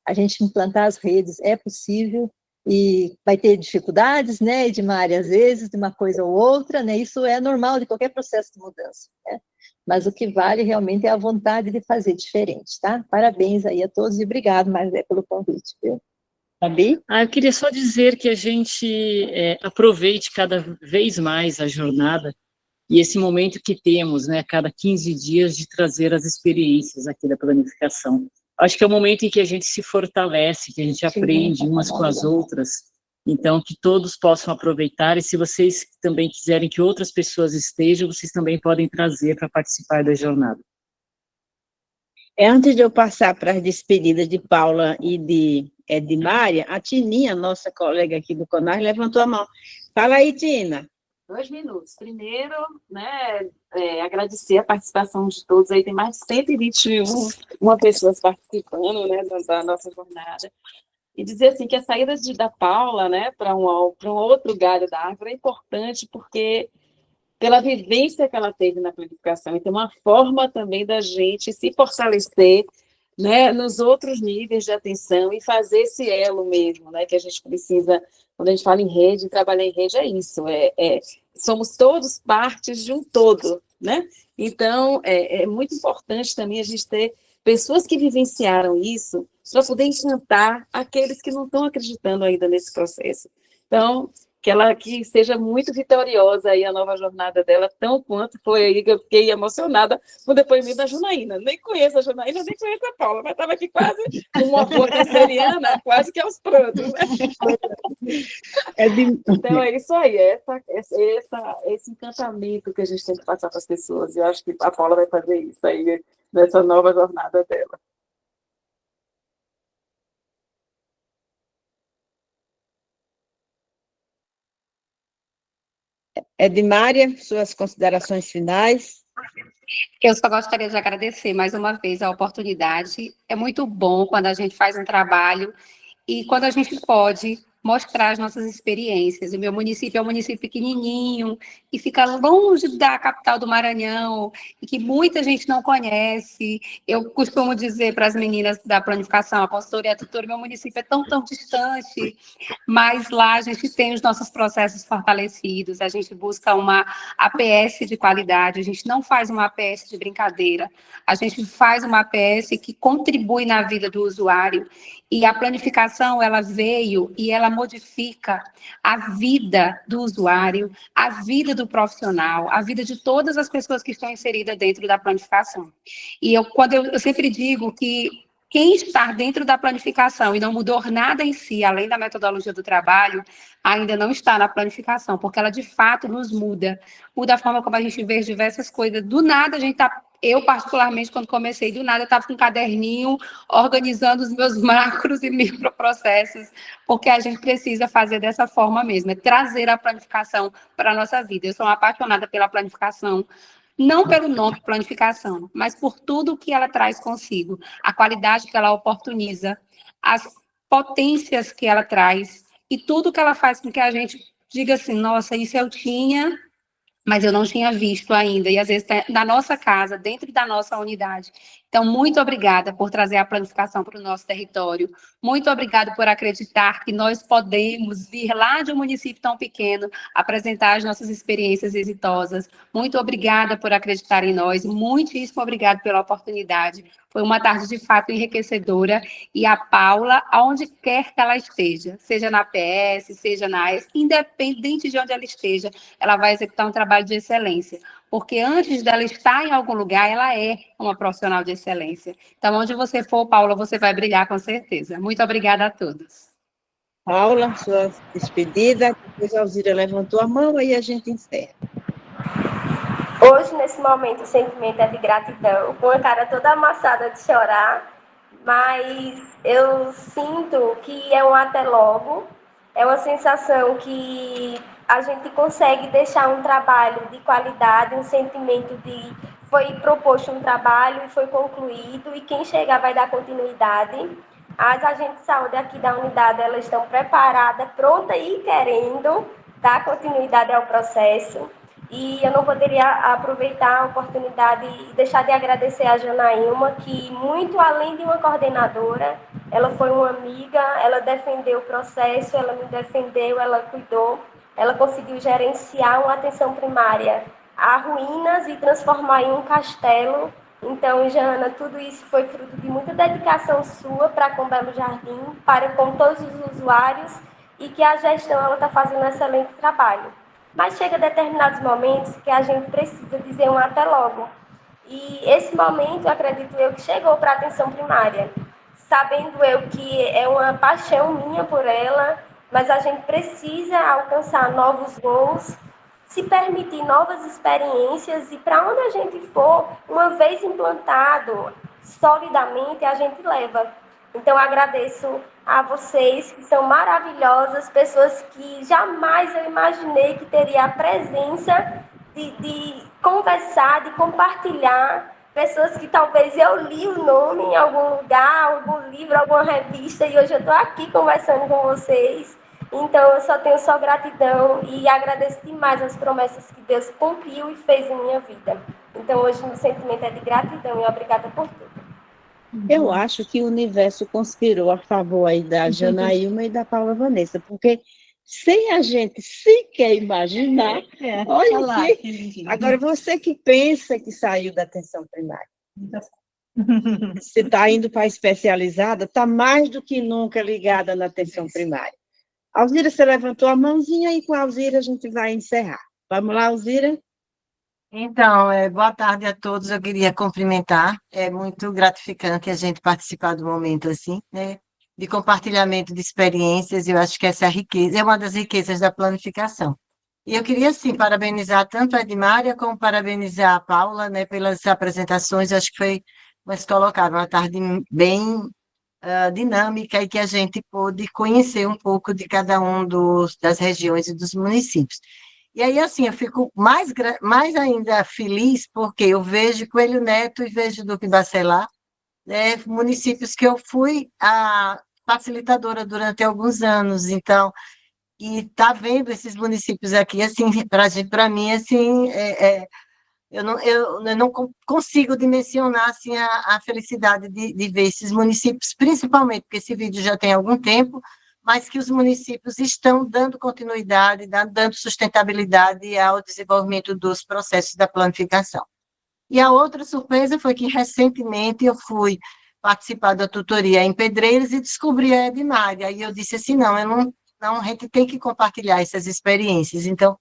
a gente implantar as redes, é possível, e vai ter dificuldades, né, Edmária, às vezes, de uma coisa ou outra, né? Isso é normal de qualquer processo de mudança, né? Mas o que vale realmente é a vontade de fazer diferente, tá? Parabéns aí a todos e obrigado, Maria, pelo convite, viu? Fabi? Eu queria só dizer que a gente aproveite cada vez mais a jornada e esse momento que temos, né, a cada 15 dias, de trazer as experiências aqui da planificação. Acho que é o momento em que a gente se fortalece, que a gente aprende umas com as outras, então que todos possam aproveitar, e se vocês também quiserem que outras pessoas estejam, vocês também podem trazer para participar da jornada. Antes de eu passar para as despedidas de Paula e de Edmária, a Tininha, nossa colega aqui do CONAS, levantou a mão. Fala aí, Tina. 2 minutos. Primeiro, né, agradecer a participação de todos. Aí tem mais de 121 pessoas participando, né, da nossa jornada. E dizer assim que a saída da Paula, né, para um outro galho da árvore é importante, porque pela vivência que ela teve na planificação, então uma forma também da gente se fortalecer, né, nos outros níveis de atenção e fazer esse elo mesmo, né, que a gente precisa, quando a gente fala em rede, trabalhar em rede é isso, somos todos partes de um todo, né? Então, é muito importante também a gente ter pessoas que vivenciaram isso para poder encantar aqueles que não estão acreditando ainda nesse processo. Então, que seja muito vitoriosa aí a nova jornada dela, tão quanto foi aí que eu fiquei emocionada com o depoimento da Janaína. Nem conheço a Janaína, nem conheço a Paula, mas estava aqui quase uma boa canceriana, quase que aos prantos, né? Então é isso aí, esse encantamento que a gente tem que passar para as pessoas. Eu acho que a Paula vai fazer isso aí nessa nova jornada dela. Edmária, suas considerações finais. Eu só gostaria de agradecer mais uma vez a oportunidade. É muito bom quando a gente faz um trabalho e quando a gente pode mostrar as nossas experiências. O meu município é um município pequenininho, que fica longe da capital do Maranhão, e que muita gente não conhece. Eu costumo dizer para as meninas da planificação, a consultoria, a tutora, meu município é tão distante, mas lá a gente tem os nossos processos fortalecidos, a gente busca uma APS de qualidade, a gente não faz uma APS de brincadeira, a gente faz uma APS que contribui na vida do usuário, e a planificação, ela veio e ela modifica a vida do usuário, a vida do profissional, a vida de todas as pessoas que estão inseridas dentro da planificação. E eu sempre digo que quem está dentro da planificação e não mudou nada em si, além da metodologia do trabalho, ainda não está na planificação, porque ela de fato nos muda a forma como a gente vê diversas coisas. Do nada a gente está... Eu, particularmente, quando comecei, do nada, eu estava com um caderninho, organizando os meus macros e microprocessos, porque a gente precisa fazer dessa forma mesmo, é trazer a planificação para a nossa vida. Eu sou apaixonada pela planificação, não pelo nome planificação, mas por tudo que ela traz consigo, a qualidade que ela oportuniza, as potências que ela traz, e tudo que ela faz com que a gente diga assim, nossa, isso eu tinha... mas eu não tinha visto ainda, e às vezes está na nossa casa, dentro da nossa unidade. Então, muito obrigada por trazer a planificação para o nosso território, muito obrigada por acreditar que nós podemos vir lá de um município tão pequeno, apresentar as nossas experiências exitosas, muito obrigada por acreditar em nós, muitíssimo obrigada pela oportunidade, foi uma tarde de fato enriquecedora, e a Paula, aonde quer que ela esteja, seja na PS, seja na AES, independente de onde ela esteja, ela vai executar um trabalho de excelência, porque antes dela estar em algum lugar, ela é uma profissional de excelência. Então, onde você for, Paula, você vai brilhar com certeza. Muito obrigada a todos. Paula, sua despedida, depois a Alzira levantou a mão, aí a gente encerra. Hoje, nesse momento, o sentimento é de gratidão, com a cara toda amassada de chorar, mas eu sinto que é um até logo, é uma sensação que a gente consegue deixar um trabalho de qualidade, um sentimento de foi proposto um trabalho e foi concluído, e quem chegar vai dar continuidade. As agentes de saúde aqui da unidade, elas estão preparadas, prontas e querendo dar continuidade ao processo. E eu não poderia aproveitar a oportunidade e deixar de agradecer a Janaíma, que muito além de uma coordenadora, ela foi uma amiga, ela defendeu o processo, ela me defendeu, ela cuidou, ela conseguiu gerenciar uma atenção primária a ruínas e transformar em um castelo. Então, Jana, tudo isso foi fruto de muita dedicação sua para com Belo Jardim, para com todos os usuários, e que a gestão está fazendo um excelente trabalho. Mas chega determinados momentos que a gente precisa dizer um até logo. E esse momento, acredito eu, que chegou para a atenção primária. Sabendo eu que é uma paixão minha por ela, mas a gente precisa alcançar novos gols, se permitir novas experiências, e para onde a gente for, uma vez implantado solidamente, a gente leva. Então, agradeço a vocês, que são maravilhosas, pessoas que jamais eu imaginei que teria a presença de conversar, de compartilhar, pessoas que talvez eu li o nome em algum lugar, algum livro, alguma revista, e hoje eu estou aqui conversando com vocês. Então, eu só tenho gratidão e agradeço demais as promessas que Deus cumpriu e fez em minha vida. Então, hoje, meu sentimento é de gratidão e obrigada por tudo. Eu acho que o universo conspirou a favor aí da Janaíma e da Paula Vanessa, porque sem a gente sequer imaginar, olha aqui, agora você que pensa que saiu da atenção primária, você está indo para a especializada, está mais do que nunca ligada na atenção primária. Alzira, você levantou a mãozinha e com a Alzira a gente vai encerrar. Vamos lá, Alzira? Então, boa tarde a todos. Eu queria cumprimentar. É muito gratificante a gente participar do momento assim, né? De compartilhamento de experiências. Eu acho que essa é a riqueza, é uma das riquezas da planificação. E eu queria, sim, parabenizar tanto a Edmária como parabenizar a Paula, né, pelas apresentações. Eu acho que foi, como se colocaram, uma tarde bem dinâmica e que a gente pôde conhecer um pouco de cada um das regiões e dos municípios. E aí, assim, eu fico mais ainda feliz porque eu vejo Coelho Neto e vejo Duque Bacelar, né, municípios que eu fui a facilitadora durante alguns anos, então, e tá vendo esses municípios aqui, assim, para mim, assim, eu não consigo dimensionar assim, a felicidade de ver esses municípios, principalmente porque esse vídeo já tem algum tempo, mas que os municípios estão dando continuidade, dando sustentabilidade ao desenvolvimento dos processos da planificação. E a outra surpresa foi que, recentemente, eu fui participar da tutoria em Pedreiros e descobri a Edmária, e eu disse assim, não, a gente tem que compartilhar essas experiências. Então,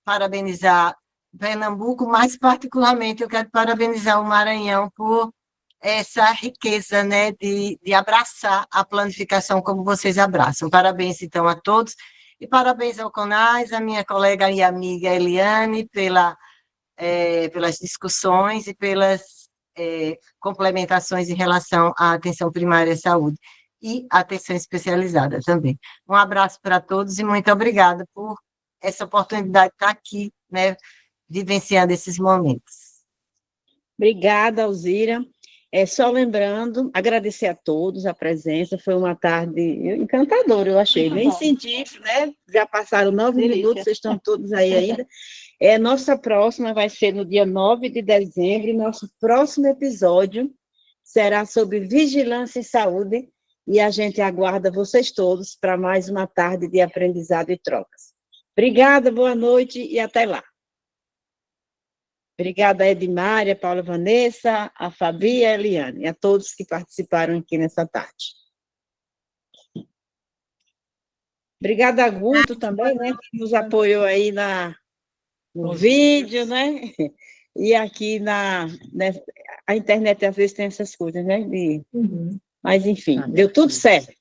parabenizar Pernambuco, mas particularmente eu quero parabenizar o Maranhão por essa riqueza, né, de abraçar a planificação como vocês abraçam. Parabéns, então, a todos, e parabéns ao CONAS, a minha colega e amiga Eliane, pelas discussões e pelas complementações em relação à atenção primária à saúde e atenção especializada também. Um abraço para todos e muito obrigada por essa oportunidade de estar aqui, né, vivenciando esses momentos. Obrigada, Alzira. Só lembrando, agradecer a todos a presença, foi uma tarde encantadora, eu achei. Nem senti, né? Já passaram 9 minutos, vocês estão todos aí ainda. Nossa próxima vai ser no dia 9 de dezembro, e nosso próximo episódio será sobre vigilância em saúde, e a gente aguarda vocês todos para mais uma tarde de aprendizado e trocas. Obrigada, boa noite e até lá. Obrigada a Edmária, a Paula Vanessa, a Fabi e a Eliane, e a todos que participaram aqui nessa tarde. Obrigada a Guto também, né, que nos apoiou aí no vídeo, né? E aqui a internet às vezes tem essas coisas, né? Mas, enfim, deu tudo certo.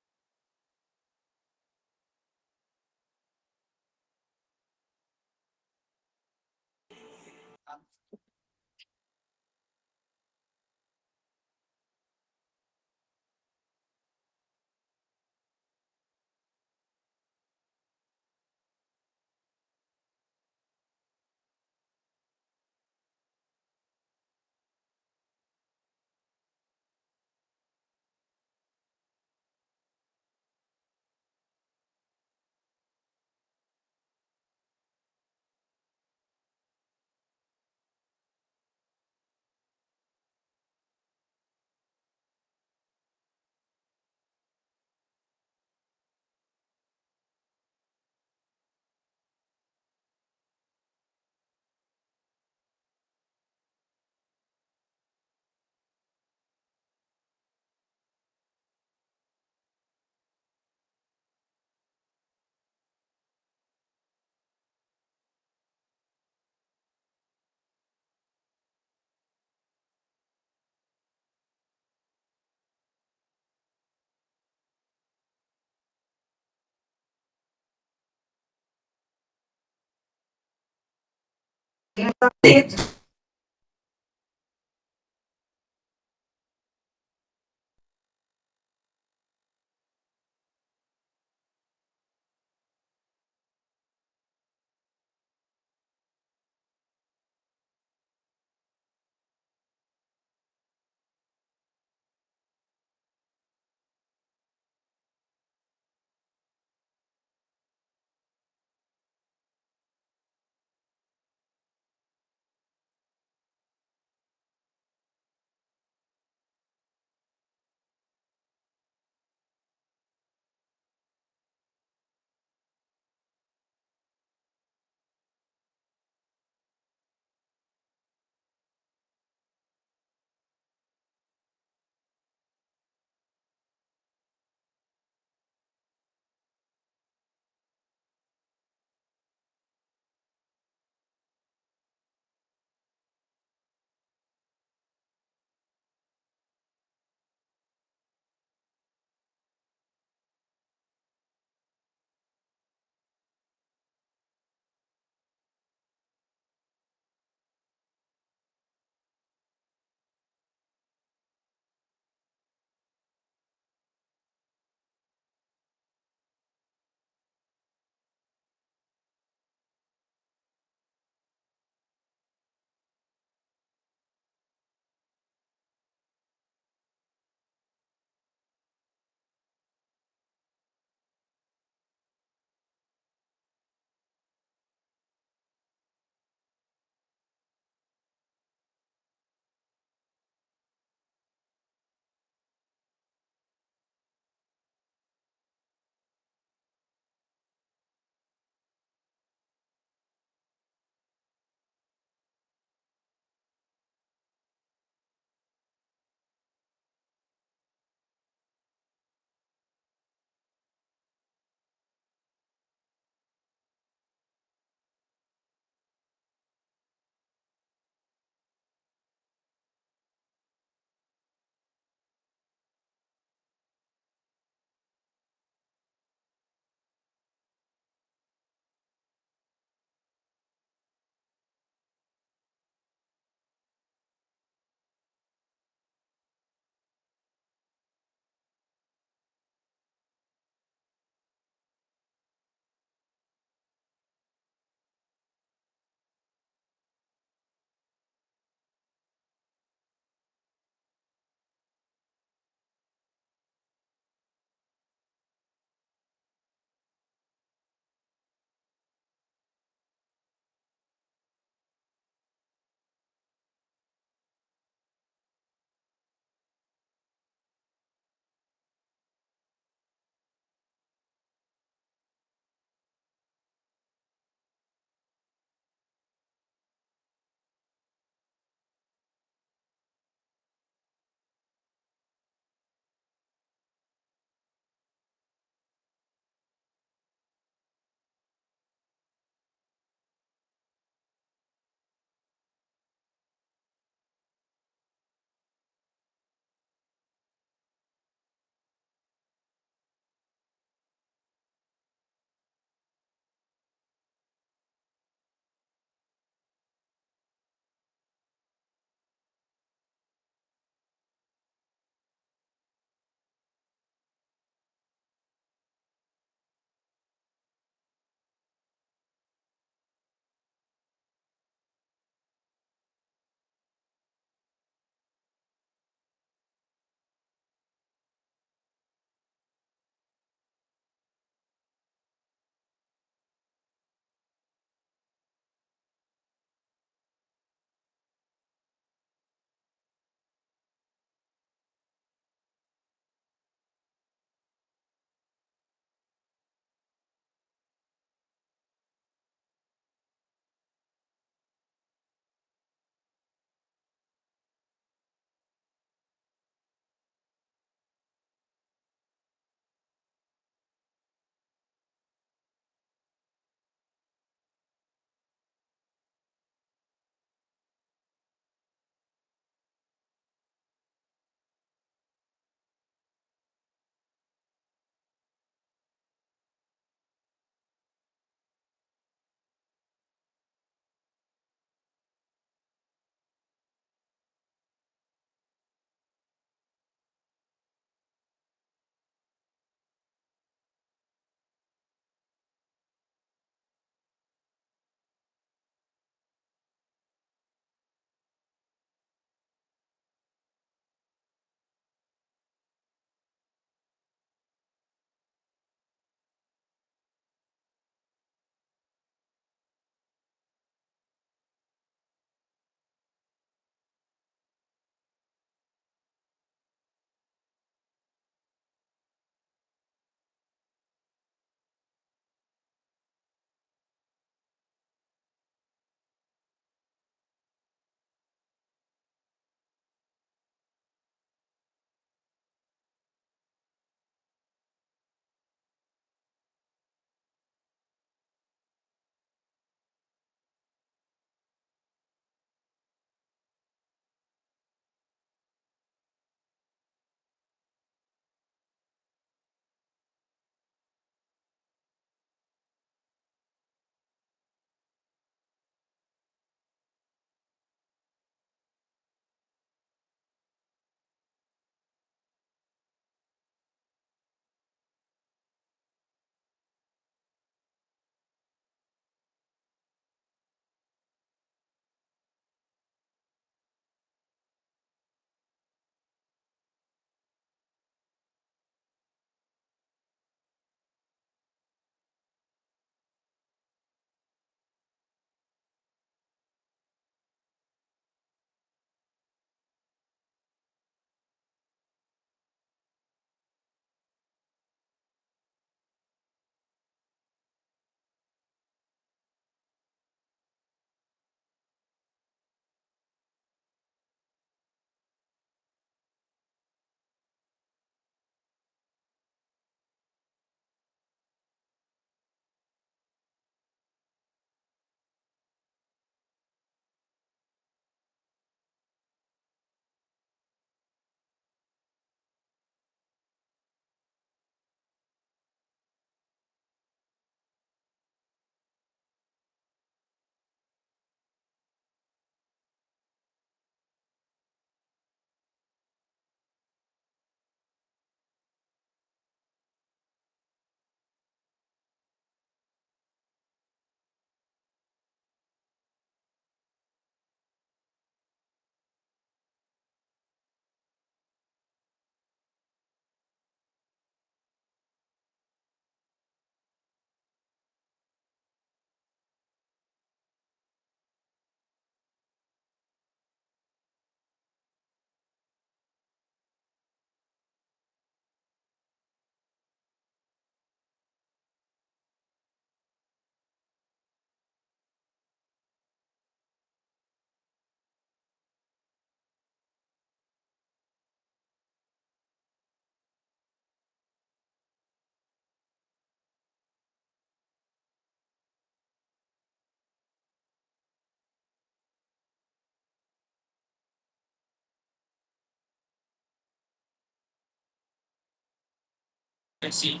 Merci.